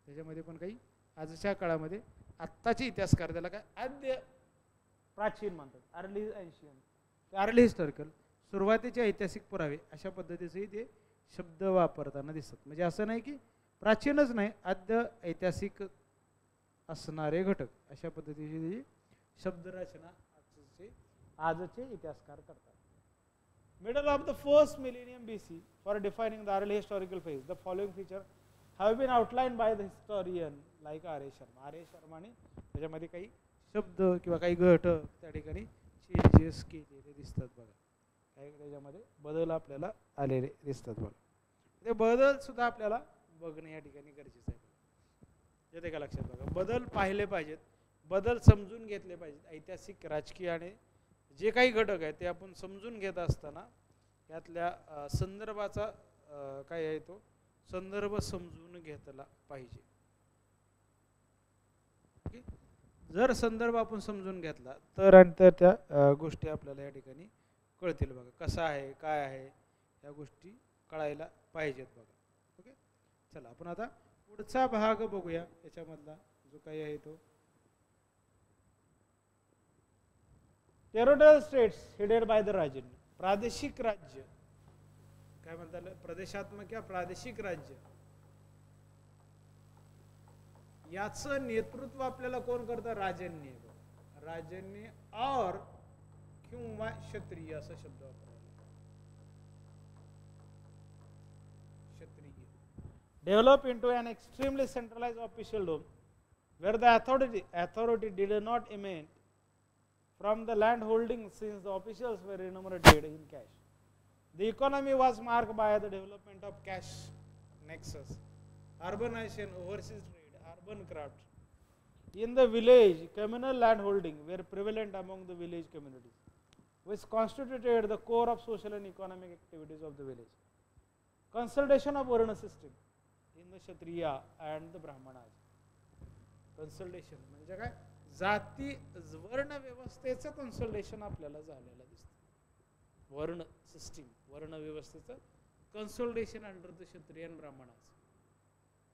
Speaker 1: त्याच्यामध्ये पण काही आजच्या काळामध्ये आत्ताचे इतिहासकार त्याला काय आद्य प्राचीन म्हणतात, अर्ली एन्शियंट, अर्ली हिस्टॉरिकल, सुरुवातीचे ऐतिहासिक पुरावे अशा पद्धतीचे ते शब्द वापरताना दिसतात. म्हणजे असं नाही की प्राचीनच नाही, आद्य ऐतिहासिक असणारे घटक अशा पद्धतीची शब्दरचना आजचे इतिहासकार करतात. Middle of the first millennium BC for defining the early historical phase the following feature have been outline by the historian like R A Sharma. R A शर्माने त्याच्यामध्ये काही शब्द किंवा काही घटक त्या ठिकाणी चेंजेस केलेले दिसतात बघा. काही त्याच्यामध्ये बदल आपल्याला आलेले दिसतात बघा. ते बदल सुद्धा आपल्याला बघणे या ठिकाणी गरजेचं आहे. येते का लक्षात बघा. बदल पाहिले पाहिजेत, बदल समजून घेतले पाहिजेत. ऐतिहासिक, राजकीय आणि जे काही घटक आहेत ते आपण समजून घेत असताना यातल्या संदर्भाचा काय आहे तो संदर्भ समजून घेतला पाहिजे. जर संदर्भ आपण समजून घेतला तर आणि तर त्या गोष्टी आपल्याला या ठिकाणी कळतील बघा. कसं आहे, काय आहे, या गोष्टी कळायला पाहिजेत बघा. ओके, चला आपण आता पुढचा भाग बघूया. याच्यामधला जो काही आहे तो territorial states headed by the rajanya. प्रादेशिक राज्य काय म्हणतात, प्रदेशात्मक किंवा प्रादेशिक राज्य याचं नेतृत्व आपल्याला कोण करतं, राजन्य. राजन्य और किंवा क्षत्रिय असा शब्द वापरला. Kshatriya. Develop into an extremely centralized officialdom where the authority did not emanate from the land holding since the officials were remunerated in cash. The economy was marked by the development of cash nexus, urbanization, overseas trade, urban craft. In the village, communal land holding were prevalent among the village communities, which constituted the core of social and economic activities of the village. Consolidation of Varna system in the Kshatriya and the Brahmanas. Consolidation म्हणजे काय, जाती वर्ण व्यवस्थेचं consolidation आपल्याला झालेलं दिसतं. वर्ण system, वर्ण व्यवस्थेचं कन्सोलिडेशन अंडर द क्षत्रिय आणि ब्राह्मणाचं.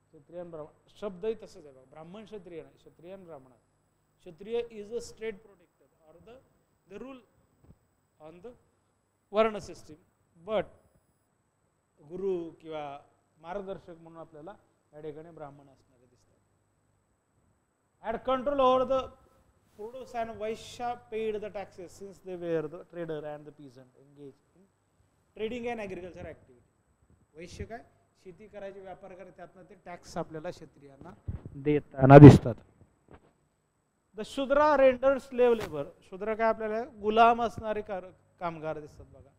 Speaker 1: क्षत्रिय आणि ब्राह्मण शब्दही तसंच आहे. ब्राह्मण क्षत्रिय नाही, क्षत्रिय आणि ब्राह्मण. Kshatriya is a state protector or the rule on the varna system, but guru किंवा मार्गदर्शक म्हणून आपल्याला या ठिकाणी ब्राह्मण असणारे दिसतात. Had control over the produce and Vaishya paid the taxes since they were the trader and the peasant engaged in trading and agriculture activity. वैश्य काय, शेती करायचे, व्यापार करायचे, त्यातनं ते टॅक्स आपल्याला क्षत्रियांना देताना दिसतात. The Shudra render slave labour. Shudra काय आपल्याला गुलाम असणारे कामगार दिसतात बघा.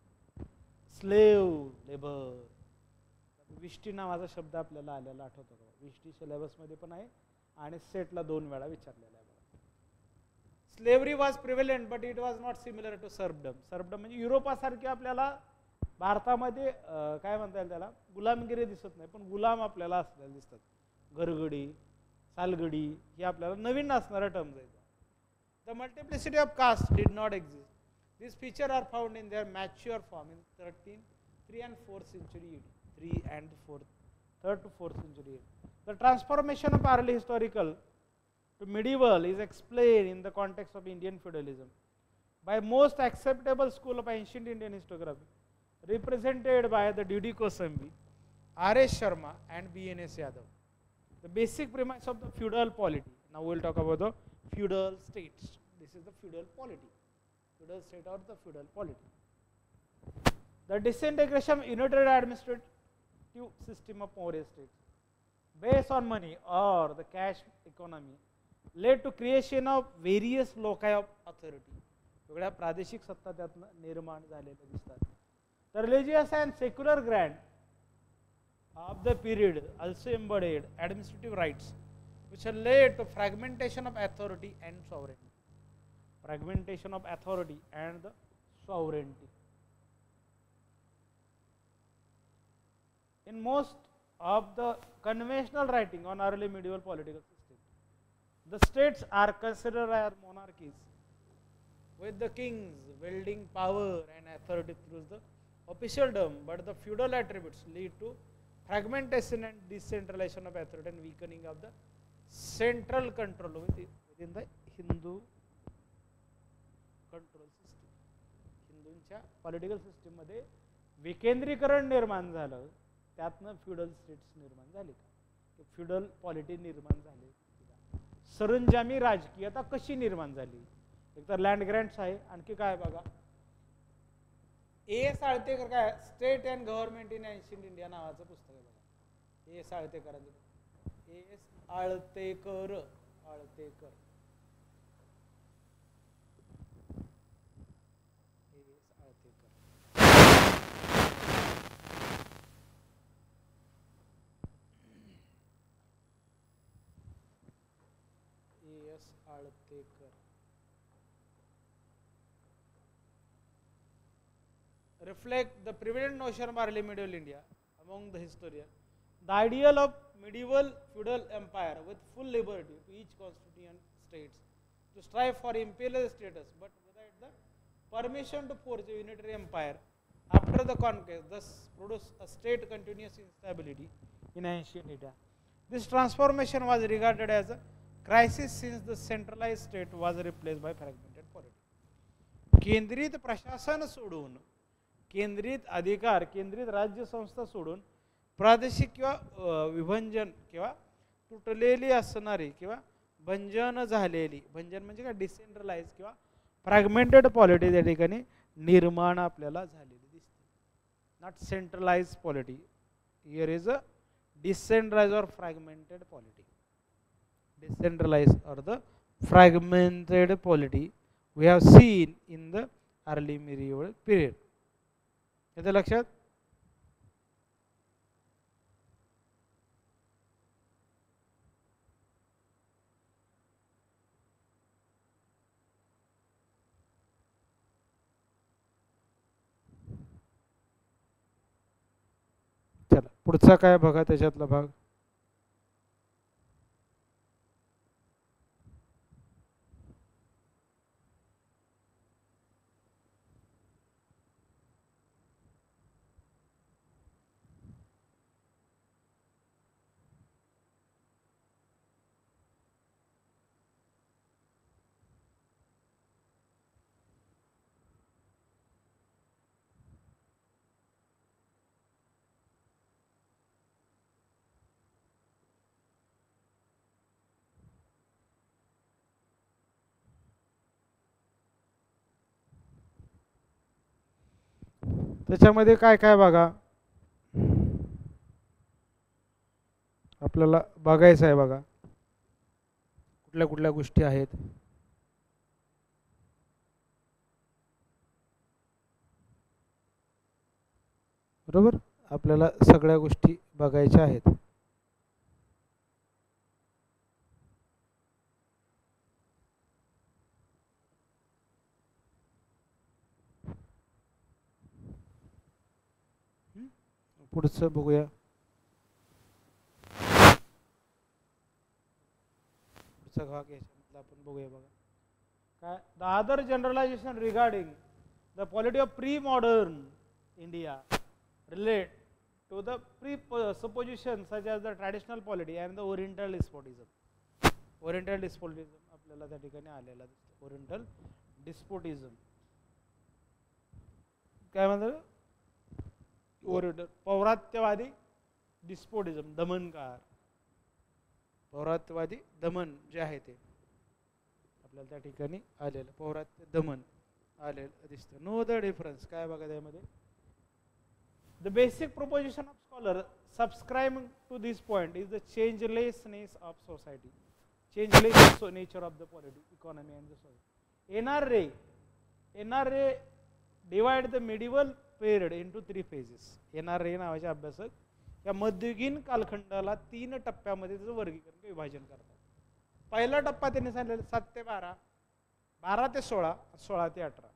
Speaker 1: Slave labour. विष्टी नावाचा शब्द आपल्याला आलेला आठवतो का? विष्टी सिलेबसमध्ये पण आहे आणि सेटला 2 वेळा विचारलेला आहे. Slavery was prevalent but it was not similar to serfdom. Serfdom म्हणजे युरोपासारखे आपल्याला भारतामध्ये काय म्हणता येईल त्याला, गुलामगिरी दिसत नाही, पण गुलाम आपल्याला असलेले दिसतात. घरगडी, सालगडी हे आपल्याला नवीन असणाऱ्या टर्म्स आहेत. The multiplicity of caste did not exist. These features are found in their mature form in 3 and 4th century AD. 3rd to 4th century AD. The transformation of early historical to medieval is explained in the context of Indian feudalism by most acceptable school of ancient Indian historiography, represented by the D.D. Kosambi, R.S. Sharma, and B.N.S. Yadav. The basic premise of the feudal polity. Now we will talk about the feudal states. This is the feudal polity. Feudal state or the feudal polity. The disintegration of unitary administrative system of Maurya states based on money or the cash economy led to creation of various loci of authority. वेगळ्या प्रादेशिक सत्ता त्यातनं निर्माण झालेल्या दिसतात. The religious and secular grant of the period also embodied administrative rights which led to fragmentation of authority and sovereignty. Fragmentation of authority and the sovereignty. In most of the conventional writing on early medieval political system, the states are considered as monarchies, with the kings wielding power and authority through the officialdom, but the feudal attributes lead to fragmentation and decentralization of authority and weakening of the central control within the Hindu control system. हिंदूंच्या political system मध्ये विकेंद्रीकरण निर्माण झालं, त्यातनं feudal states निर्माण झाले का, feudal polity निर्माण झाली. सरंजामी राजकीयता कशी निर्माण झाली, एक तर लँड ग्रँट्स आहे, आणखी काय बघा, ए साळतेकर काय state and government in ancient India नावाचं पुस्तक आहे बघा. ए साळतेकरांचं, ए Altekar Altekar Altekar. Reflect the prevalent notion of early medieval India among the historians. The ideal of medieval feudal empire with full liberty to each constituent states to strive for imperial status, but without the permission to forge a unitary empire after the conquest, thus produce a state continuous instability in ancient India. This transformation was regarded as a crisis since the centralized state was replaced by fragmented polity. केंद्रित प्रशासन सोडून, केंद्रित अधिकार, केंद्रित राज्य संस्था सोडून प्रादेशिक किंवा विभंजन किंवा तुटलेली असणारी किंवा भंजन झालेली, भंजन म्हणजे काय, डिसेंट्रलाइज किंवा फ्रॅगमेंटेड पॉलिटी त्या ठिकाणी निर्माण आपल्याला झालेली दिसते. Not centralize polity, here is a decentralize or fragmented polity. Decentralized or the fragmented polity we have seen in the early medieval period. येते लक्षात. चला पुढचा काय बघा, त्याच्यातला भाग त्याच्यामध्ये काय काय बघा, आपल्याला बघायचं आहे बघा, कुठल्या कुठल्या गोष्टी आहेत. बरोबर, आपल्याला सगळ्या गोष्टी बघायच्या आहेत. पुढचं बघूया. पुढचा भाग याच्यामधला आपण बघूया बघा. काय the other generalization regarding the polity of pre modern India relate to the presuppositions such as the traditional polity and the oriental despotism. Oriental despotism आपल्याला त्या ठिकाणी आलेला दिसतो. ओरिएंटल डिस्पोटिझम काय म्हणतात? ओरिएंटल पौरात्यवादी डिस्पोटिझम, दमनकार, पौरात्यवादी दमन जे आहे ते आपल्याला त्या ठिकाणी आलेलं पौरात्य दमन आलेलं दिसतं. नो द डिफरन्स काय बघा त्यामध्ये. The basic proposition of scholar subscribing to this point is the changelessness of society, changeless nature of the polity, economy and the society. NRA divide the medieval period into 3 phases. NRA नावाचे अभ्यासक या मध्ययुगीन कालखंडाला 3 टप्प्यामध्ये त्याचं वर्गीकरण किंवा विभाजन करतात. पहिला टप्पा त्यांनी सांगितलेला 7 ते 12, 12 ते 16, 16 ते 18.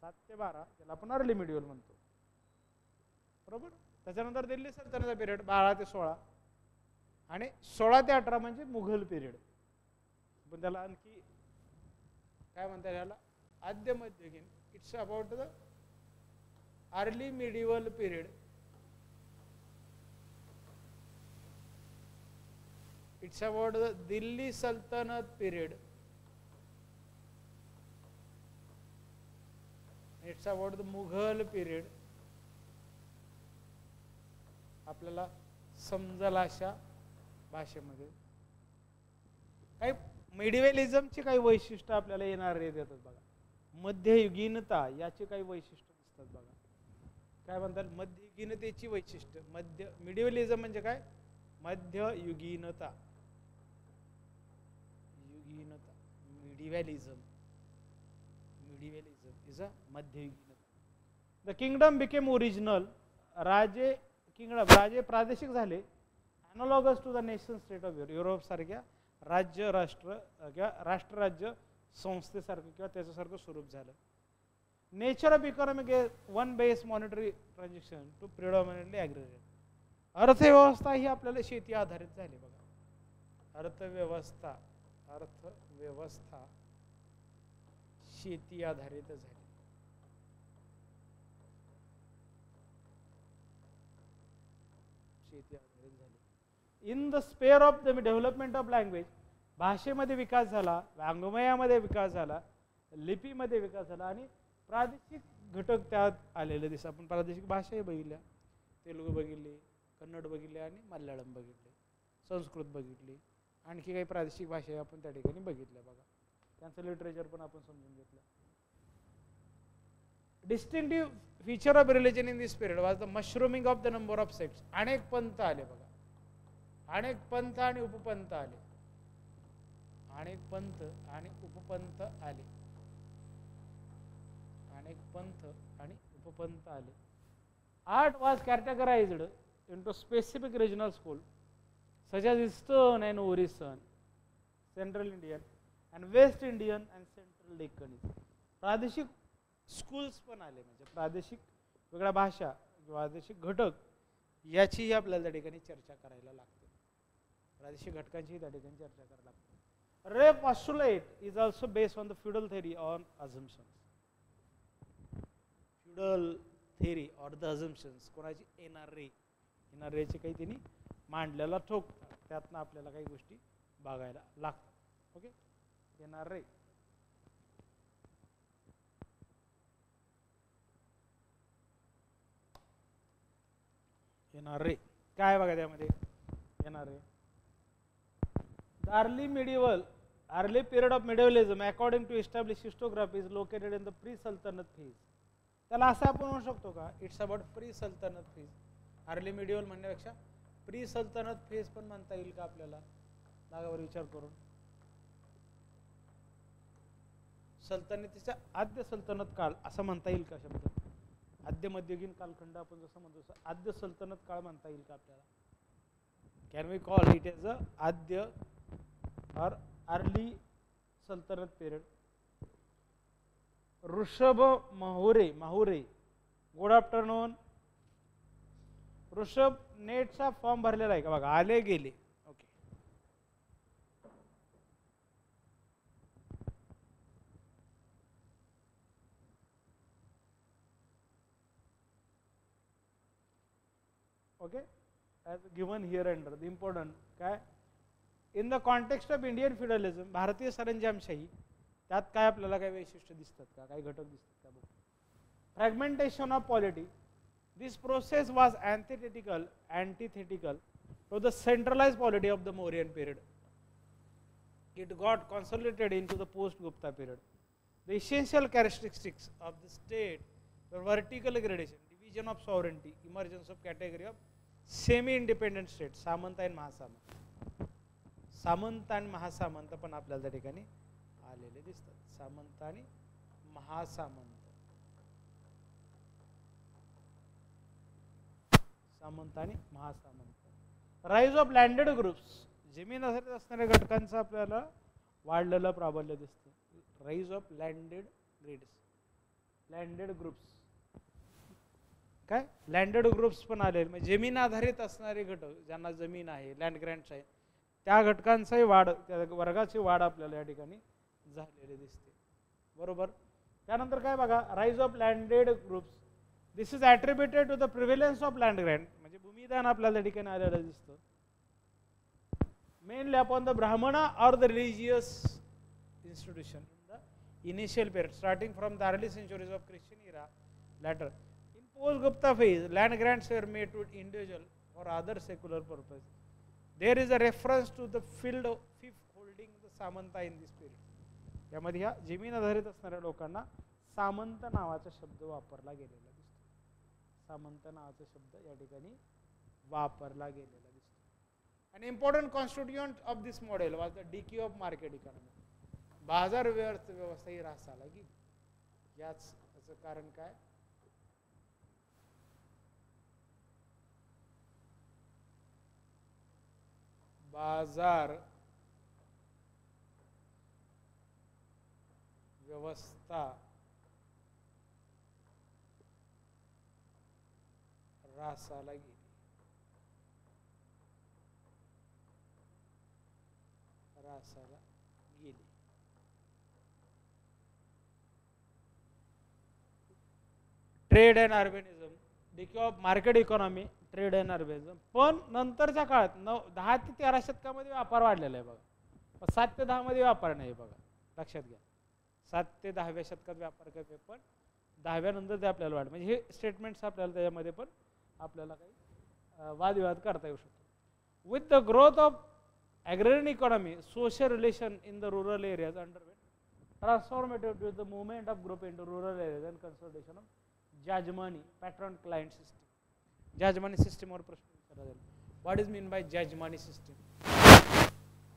Speaker 1: 7 ते 12 त्याला आपण अर्ली मिडिवल म्हणतो, बरोबर. त्याच्यानंतर दिल्ली सल्तनतचा पिरियड 12 ते 16 आणि 16 ते 18 म्हणजे मुघल पिरियड. पण त्याला आणखी काय म्हणतात याला आद्य मध्ययुगीन. It's about the early medieval period. It's about the Delhi Sultanate period. It's about the Mughal period. आपल्याला समजल अशा भाषेमध्ये. काही मिडिव्हलिझमची काही वैशिष्ट्य आपल्याला येणारे देतात बघा. मध्ययुगीनता याची काही वैशिष्ट्य दिसतात बघा. काय म्हणतात मध्ययुगीनतेची वैशिष्ट्य. मिडिव्हलिझम म्हणजे काय? मध्ययुगीनता. युगीनता मिडिव्हलिझम. मिडिव्हलिझम इज अ मध्ययुगीनता. The kingdom became original. राजे प्रादेशिक झाले. Analogous to the nation state of Europe सारख्या राज्य राष्ट्र किंवा राष्ट्रराज्य संस्थेसारखं किंवा त्याच्यासारखं स्वरूप झालं. Nature of economic one base monetary transaction to predominantly agriculture. अर्थव्यवस्था ही आपल्याला शेती आधारित झाली बघा. अर्थव्यवस्था शेती आधारित झाली. In the spare of the development of language. भाषेमध्ये विकास झाला, वाङ्मयामध्ये विकास झाला, लिपीमध्ये विकास झाला आणि प्रादेशिक घटक त्यात आलेले दिसतात. आपण प्रादेशिक भाषाही बघितल्या. तेलुगू बघितली, कन्नड बघितली आणि मल्याळम बघितली, संस्कृत बघितली. आणखी काही प्रादेशिक भाषा आपण त्या ठिकाणी बघितल्या बघा. त्यांचं लिटरेचर पण आपण समजून घेतलं. Distinctive feature of religion in this period was the mushrooming of the number of sects. अनेक पंथ आले बघा. अनेक पंथ आणि उपपंथ आले. अनेक पंथ आणि उपपंथ आले. अनेक पंथ आणि उपपंथ आले. Art was categorized into specific regional school such as Eastern and Orison, Central Indian and West Indian and Central Deccanese. प्रादेशिक स्कूल्स पण आले. म्हणजे प्रादेशिक वेगळ्या भाषा, प्रादेशिक घटक याचीही आपल्याला त्या ठिकाणी चर्चा करायला लागते. प्रादेशिक घटकांची त्या ठिकाणी चर्चा करायला लागते. Ray postulate is also based on the feudal theory on assumptions. Feudal theory or the assumptions कोणाची? एनआरएचे काही त्यांनी मांडलेला ठोक. त्यातनं आपल्याला काही गोष्टी बघायला लागतात. ओके. एनआरए काय बघा त्यामध्ये. NRA early period of medievalism according to established historiography is located in the pre-Sultanate phase. त्याला असं आपण म्हणू शकतो का? It's about pre-Sultanate phase. Early medieval म्हणण्यापेक्षा pre-Sultanate phase पण म्हणता येईल का आपल्याला? जागावर विचार करून. सल्तनतीचा आद्य सल्तनत काळ असं म्हणता येईल का शब्द? आद्य मध्ययुगीन कालखंड आपण जसं म्हणतो तसं आद्य सल्तनत काळ म्हणता येईल का आपल्याला? Can we call it as a आद्य or early Sultanate period. Rushabh Mahure, good afternoon. Rushabh नेटचा फॉर्म भरलेला आहे का बघा, आले गेले. Okay, okay, as given here under the important काय in the context of Indian feudalism, भारतीय सरंजामशाही, त्यात काय आपल्याला काही वैशिष्ट्य दिसतात का, काही घटक दिसतात का? Fragmentation of polity, this process was antithetical to the centralized polity of the Mauryan period. It got consolidated into the post-Gupta period. The essential characteristics of the state were vertical gradation, division of sovereignty, emergence of category of semi-independent states, Samant आणि महासामंत. सामंत आणि महासामंत पण आपल्याला त्या ठिकाणी आलेले दिसतात. सामंत आणि महासामंत, सामंत आणि महासामंत. राईज ऑफ लँडेड ग्रुप्स, जमीन असणाऱ्या घटकांचं आपल्याला वाढलेलं प्राबल्य दिसतं. Rise of landed grids, landed groups, काय लँडेड ग्रुप्स पण आले. म्हणजे जमीन आधारित असणारे घटक, ज्यांना जमीन आहे, लँड ग्रँट्स आहे, त्या घटकांचाही वाढ, त्या वर्गाची वाढ आपल्याला या ठिकाणी झालेली दिसते. बरोबर. त्यानंतर काय बघा, rise of landed groups, this is attributed to the prevalence of land grant, म्हणजे भूमिदान आपल्याला त्या ठिकाणी आलेलं दिसतं. Mainly upon the Brahmana or the religious institution in the initial period, starting from the early centuries of Christian era. Later, in post-Gupta phase, land grants were made to individual for other secular purpose. There is a reference to the field holding the Samanta in this period. यामध्ये ह्या जमीन आधारित असणाऱ्या लोकांना सामंत नावाचा शब्द वापरला गेलेला दिसतो. सामंत नावाचा शब्द या ठिकाणी वापरला गेलेला दिसतो. An important constituent of this model was the decay of market economy. बाजार व्यवस्था ही ऱ्हासाला गेली. याचं कारण काय? बाजार व्यवस्था ऱ्हासाला गेली. ऱ्हासाला गेली. Trade and urbanism, decay of market economy, trade and urbanism. पण नंतरच्या काळात 10 ते 13 शतकामध्ये व्यापार वाढलेला आहे बघा. 7 ते 10 मध्ये व्यापार नाही बघा, लक्षात घ्या. 7 ते 10व्या शतकात व्यापार करते, पण 10व्या नंतर ते आपल्याला वाढ. म्हणजे हे स्टेटमेंट्स आपल्याला त्याच्यामध्ये पण आपल्याला काही वादविवाद करता येऊ शकतो. With the growth of agrarian economy, social relation in the rural areas underwent transformative due to the movement of group into rural areas and consolidation of jajmani, patron client system. Jajmani system or प्रश्न विचारला जाईल. What is mean by jajmani system?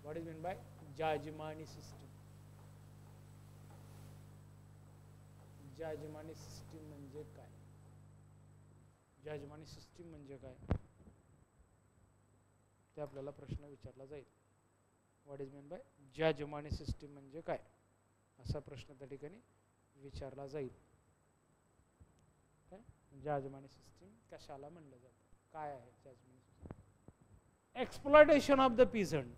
Speaker 1: What is mean by jajmani system? jajmani system म्हणजे काय? jajmani system म्हणजे काय ते आपल्याला प्रश्न विचारला जाईल. What is mean by jajmani system म्हणजे काय, असा प्रश्न त्या ठिकाणी विचारला जाईल. काय जजमानी सिस्टीम कशाला म्हणलं जातं, काय आहे जजमानी सिस्टीम? एक्सप्लॉयटेशन ऑफ द पीझंट,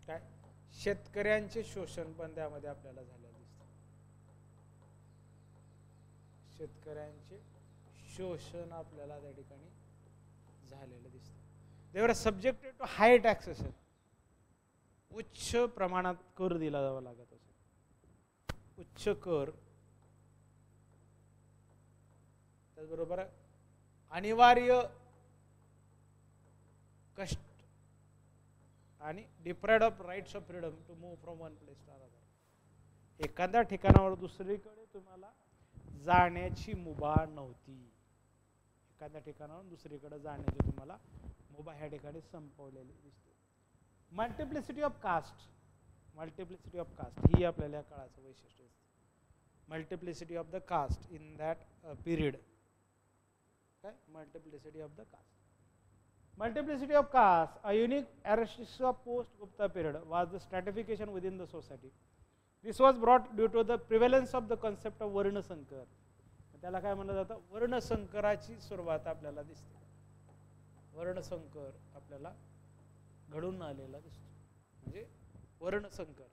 Speaker 1: काय शेतकऱ्यांचे शोषण पण त्यामध्ये आपल्याला झालेलं दिसतं. शेतकऱ्यांचे शोषण आपल्याला त्या ठिकाणी झालेलं दिसतं. They were subjected to high taxation. उच्च प्रमाणात कर दिला जावा लागत असे. उच्च कर, त्याचबरोबर अनिवार्य कष्ट आणि deprived of rights of freedom to move from one place to another. एखाद्या ठिकाणावर दुसरीकडे तुम्हाला जाण्याची मुभा नव्हती. एखाद्या ठिकाणावर दुसरीकडे जाण्याची तुम्हाला मुभा ह्या ठिकाणी संपवलेली दिसते. Multiplicity of caste, multiplicity of caste ही आपल्याला या काळाचं वैशिष्ट्य असतं. Multiplicity of the caste in that period. काय multiplicity of the caste. Multiplicity of caste, a unique characteristic of post Gupta period was the stratification within the society. This was brought due to the prevalence of the concept of Varna Sankar. त्याला काय म्हणलं जातं, वर्णसंकराची सुरुवात आपल्याला दिसते. वर्णसंकर आपल्याला घडून आलेला दिसतो, म्हणजे वर्णसंकर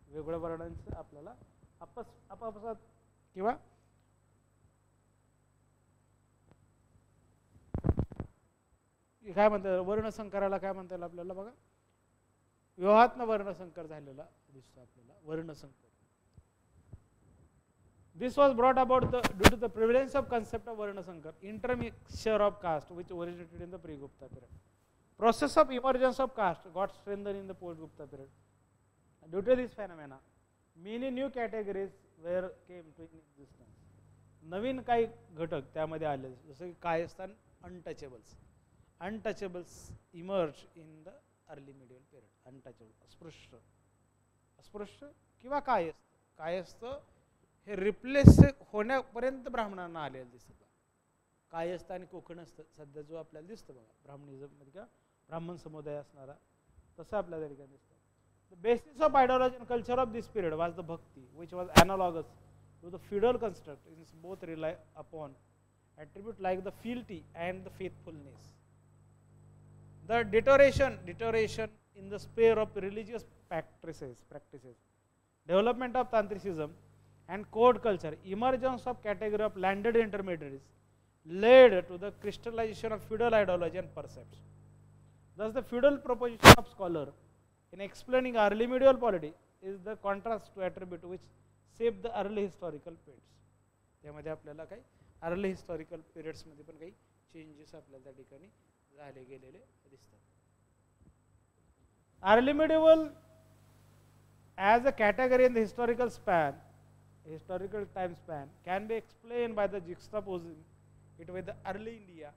Speaker 1: वेगवेगळ्या वर्णांचं आपल्याला आपापसात किंवा काय म्हणतात वर्णसंकराला काय म्हणता येईल आपल्याला बघा, व्यूहात्मक वर्णसंकर झालेला दिसतो आपल्याला वर्णसंकर. This was brought about due to the prevalence of concept of Varnasankar, intermixture of caste, which originated in the pre-Gupta period. Process of emergence of caste got strengthened in the post-Gupta period. Due to this phenomena, many new categories came to existence. नवीन काही घटक त्यामध्ये आले, जसे की Kayasthan, untouchables emerged in the early medieval period. Untouchable, अस्पृश्य किंवा कायस्थ हे replace होण्यापर्यंत ब्राह्मणांना आलेलं दिसतं. कायस्थ आणि कोकणस्थ सध्या जो आपल्याला दिसतं बघा, ब्राह्मणिझममध्ये किंवा ब्राह्मण समुदाय असणारा, तसं आपल्याला ठिकाणी दिसतं. The basis of ideology and culture of this period was the bhakti, which was analogous to the feudal construct in both rely upon attribute like the fealty and the faithfulness. The deterioration in the sphere of religious practices, development of tantricism and court culture, emergence of category of landed intermediaries led to the crystallization of feudal ideology and perception. Thus, the feudal proposition of scholar in explaining early medieval polity is the contrast to attribute which shaped the early historical periods. त्यामध्ये आपल्याला काही early historical पिरियड्समध्ये पण काही changes आपल्याला त्या ठिकाणी झाले गेलेले दिसतात. Early medieval as a category in the historical time span can be explained by the juxtaposing it with the early India.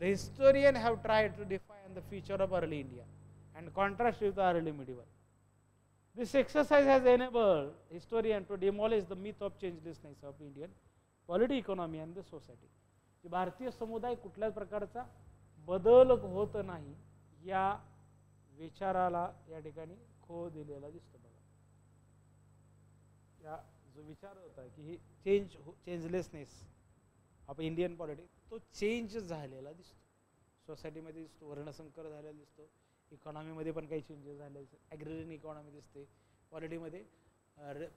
Speaker 1: The historian have tried to define the feature of early India and contrast with the early medieval. This exercise has enabled historian to demolish the myth of changelessness of Indian polity, economy and the society. की भारतीय समुदाय कुठल्याच प्रकारचा बदल होत नाही या विचाराला या ठिकाणी खो दिलेला दिसतो बघा. या जो विचार होता की ही चेंजलेसनेस ऑफ इंडियन पॉलिटी तो चेंज झालेला दिसतो. सोसायटीमध्ये दिसतो, वर्णसंकर झालेला दिसतो, इकॉनॉमीमध्ये पण काही चेंजेस झाले, ॲग्रेरियन इकॉनॉमी दिसते, पॉलिटीमध्ये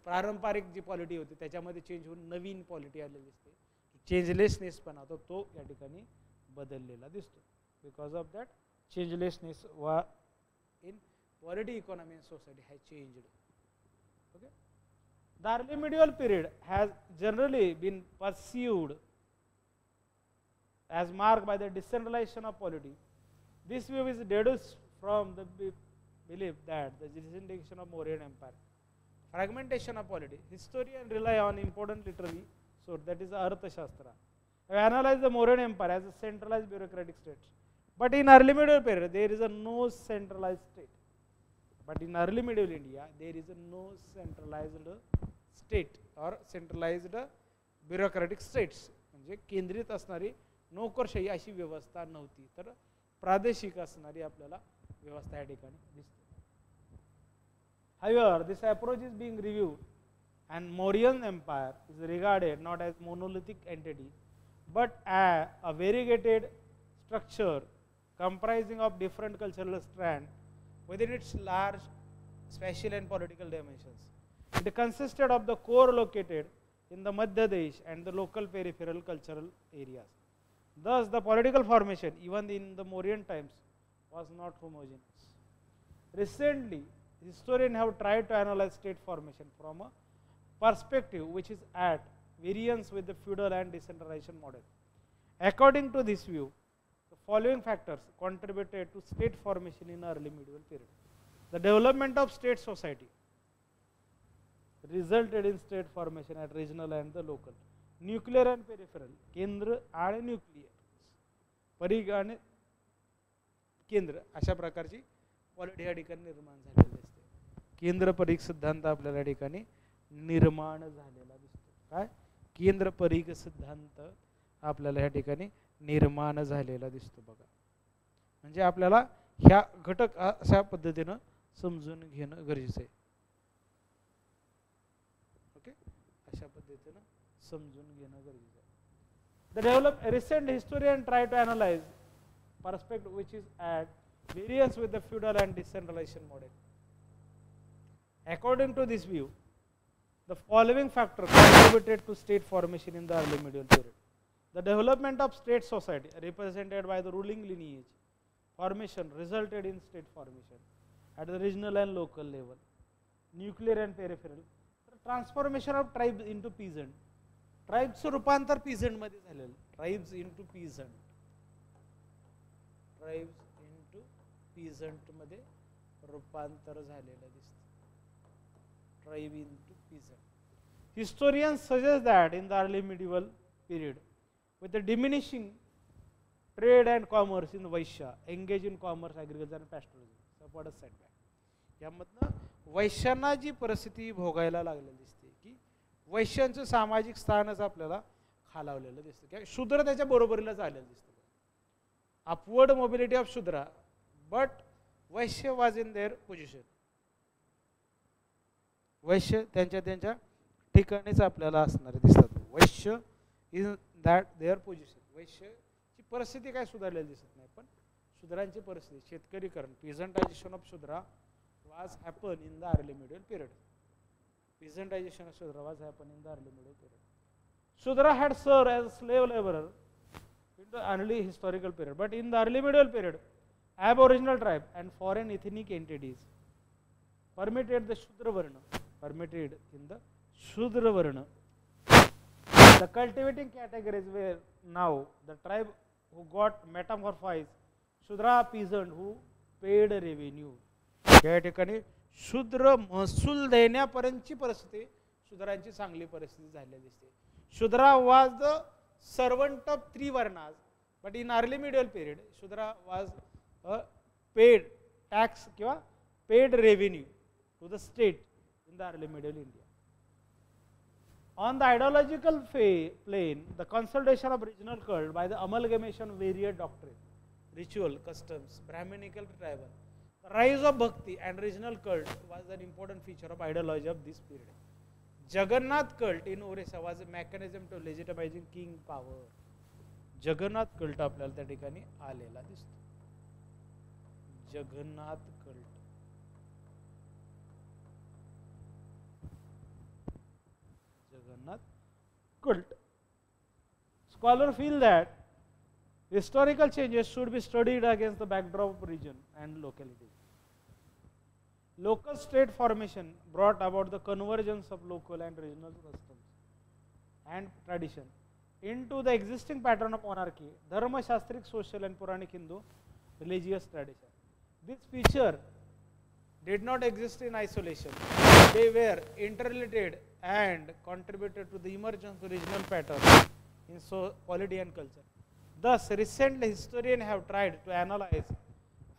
Speaker 1: पारंपरिक जी पॉलिटी होती त्याच्यामध्ये चेंज होऊन नवीन पॉलिटी आलेली दिसते. चेंजलेसनेस पण आता तो या ठिकाणी बदललेला दिसतो. Because of that changelessness was in polity, economy and society has changed. Okay. The early medieval period has generally been perceived as marked by the decentralization of polity. This view is deduced from the belief that the disintegration of Mauryan Empire, fragmentation of polity. Historians rely on important literary source, that is Arthashastra. They analyze the Mauryan Empire as a centralized bureaucratic state. But in early medieval period, there is a no centralized state. But in early medieval India, there is a no centralized state or centralized bureaucratic states. म्हणजे केंद्रित असणारी नोकरशाही अशी व्यवस्था नव्हती, तर प्रादेशिक असणारी आपल्याला व्यवस्था या ठिकाणी दिसते. However, this approach is being reviewed and Mauryan Empire is regarded not as monolithic entity but as a variegated structure comprising of different cultural strands within its large spatial and political dimensions. It consisted of the core located in the Madhya Desh and the local peripheral cultural areas. Thus, the political formation, even in the Mauryan times, was not homogeneous. Recently, historians have tried to analyze state formation from a perspective which is at variance with the feudal and decentralization model. According to this view, the following factors contributed to state formation in early medieval period. The development of state society resulted in state formation at regional and the local. Nuclear and peripheral, केंद्र आणि nuclear, परिघ आणि केंद्र अशा प्रकारची polity या ठिकाणी निर्माण झालेली असते. केंद्र परिघ सिद्धांत आपल्याला या ठिकाणी निर्माण झालेला दिसतो. काय केंद्र परिघ सिद्धांत आपल्याला या ठिकाणी निर्माण झालेला दिसतो बघा. म्हणजे आपल्याला ह्या घटक अशा पद्धतीनं समजून घेणं गरजेचं आहे. ओके, अशा पद्धतीनं समजून घेणं गरजेचं आहे. The develop recent historian try to analyze perspective which is at variance with the feudal and decentralization model. According to this view, the following factors contributed to state formation in the early medieval period. The development of state society represented by the ruling lineage formation resulted in state formation at the regional and local level, nuclear and peripheral. Transformation of tribes into peasant. Tribes रूपांतर peasant मध्ये झालेलं. Tribes into peasant. Tribes into peasant मध्ये रूपांतर झालेलं दिसतं. Tribe into peasant. Historians suggest that in the early medieval period, with the diminishing trade and commerce in Vaishya, engage in commerce, agriculture and pastoralism. Support a setback. यामधनं वैश्यांना जी परिस्थिती भोगायला लागलेली दिसते की वैश्यांचं सामाजिक स्थानच आपल्याला खालावलेलं दिसतं की शूद्र त्याच्या बरोबरीला झालेलं दिसतं. Upward mobility of Shudra but Vaishya was in there position. वैश्य त्यांच्या ठिकाणीच आपल्याला असणारे दिसतात. वैश्य इन दॅट देअर पोझिशन. वैश्यची परिस्थिती काय सुधारलेली दिसत नाही पण शूद्रांची परिस्थिती शेतकरीकरण peasantization of Shudra was happened in the early medieval period. Peasantization of Shudra was happened in the early medieval period. Shudra had served as slave laborer in the early historical period, but in the early medieval period, aboriginal tribe and foreign ethnic entities permitted the Shudra Varna, permitted in the Shudra Varna. The cultivating categories were now the tribe who got metamorphized, Shudra peasant who paid revenue. या ठिकाणी शूद्र महसूल देण्यापर्यंतची परिस्थिती शूद्रांची चांगली परिस्थिती झालेली दिसते. Shudra was the servant of three varnas, but in early medieval period, Shudra was paid tax किंवा paid revenue to the state in the early medieval India. On the ideological plane, the consolidation of regional cult by the amalgamation of various doctrine, ritual, customs, Brahminical, tribal, the rise of bhakti and regional cult was an important feature of ideology of this period. Jagannath cult in Orissa was a mechanism to legitimizing king power. Jagannath cult आपल्याला त्या ठिकाणी आलेला दिसतो. Jagannath cult. Jagannath cult. Scholars feel that historical changes should be studied against the backdrop of region and locality. Local state formation brought about the convergence of local and regional customs and tradition into the existing pattern of monarchy, dharma, shastric, social and Puranic Hindu religious tradition. This feature did not exist in isolation. They were interrelated and contributed to the emergence of regional patterns in polity and culture. Thus, recently historians have tried to analyze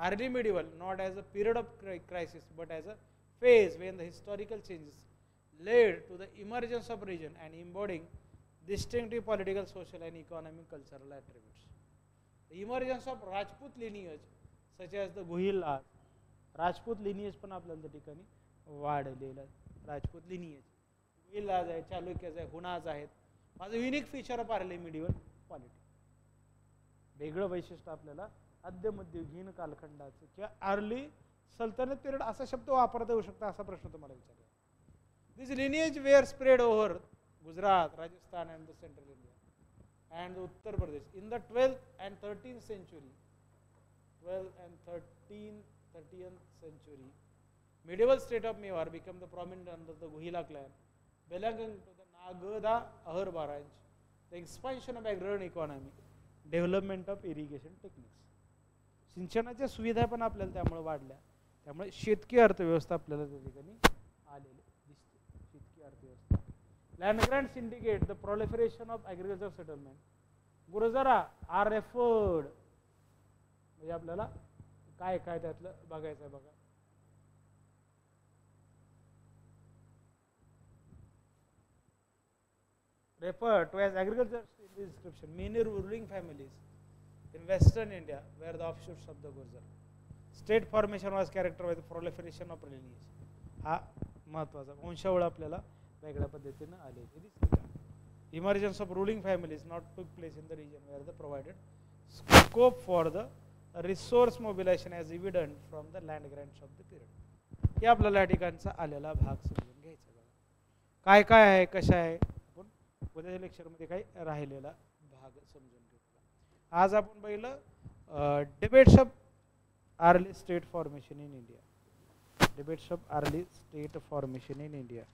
Speaker 1: early medieval not as a period of crisis but as a phase when the historical changes led to the emergence of region and embodying distinctive political, social and economic cultural attributes. The emergence of Rajput lineage such as the Guhil Raj, Rajput lineage पण आपल्याला त्या ठिकाणी वाढलेला. Rajput lineage, Guhil Raj आहे, Chalukyas आहे, Hunas आहेत. माझं unique feature of early medieval polity. वेगळं वैशिष्ट्य आपल्याला आद्य मध्ययुगीन कालखंडाचं किंवा अर्ली सल्तनत पिरियड असा शब्द वापरता येऊ शकता असा प्रश्न तुम्हाला विचारला. This lineage were spread over Gujarat, Rajasthan and the central India and Uttar Pradesh in the 12th and 13th century. 12th and 13th century. Medieval state of Mewar became the prominent under the Guhila clan, belonging to the Nagada Ahar branch. The expansion of agrarian economy, development of irrigation techniques. सिंचनाच्या सुविधा पण आपल्याला त्यामुळे वाढल्या. त्यामुळे शेतकी अर्थव्यवस्था आपल्याला त्या ठिकाणी आलेली दिसते. शेतकी अर्थव्यवस्था. Land grants indicate the proliferation of agricultural settlement. Gurjara are referred म्हणजे आपल्याला काय काय त्यातलं बघायचं आहे बघा. Referred to as agriculture in the description, many ruling families in western India were the offshoots of the Gurjar. State formation was characterized by the proliferation of lineage. हा महत्त्वाचा वंशावळ आपल्याला वेगळ्या पद्धतीने आलेली दिसते. emergence of ruling families not took place in the region where the provided scope for the resource mobilization as evident from the land grants of the period. हे आपल्याला या ठिकाणचा आलेला भाग समजून घ्यायचा बघा. काय काय आहे कशा आहे आपण उद्याच्या लेक्चरमध्ये काही राहिलेला भाग समजून घेतला. आज आपण पहिलं debates of early state formation in India. Debates of early state formation in India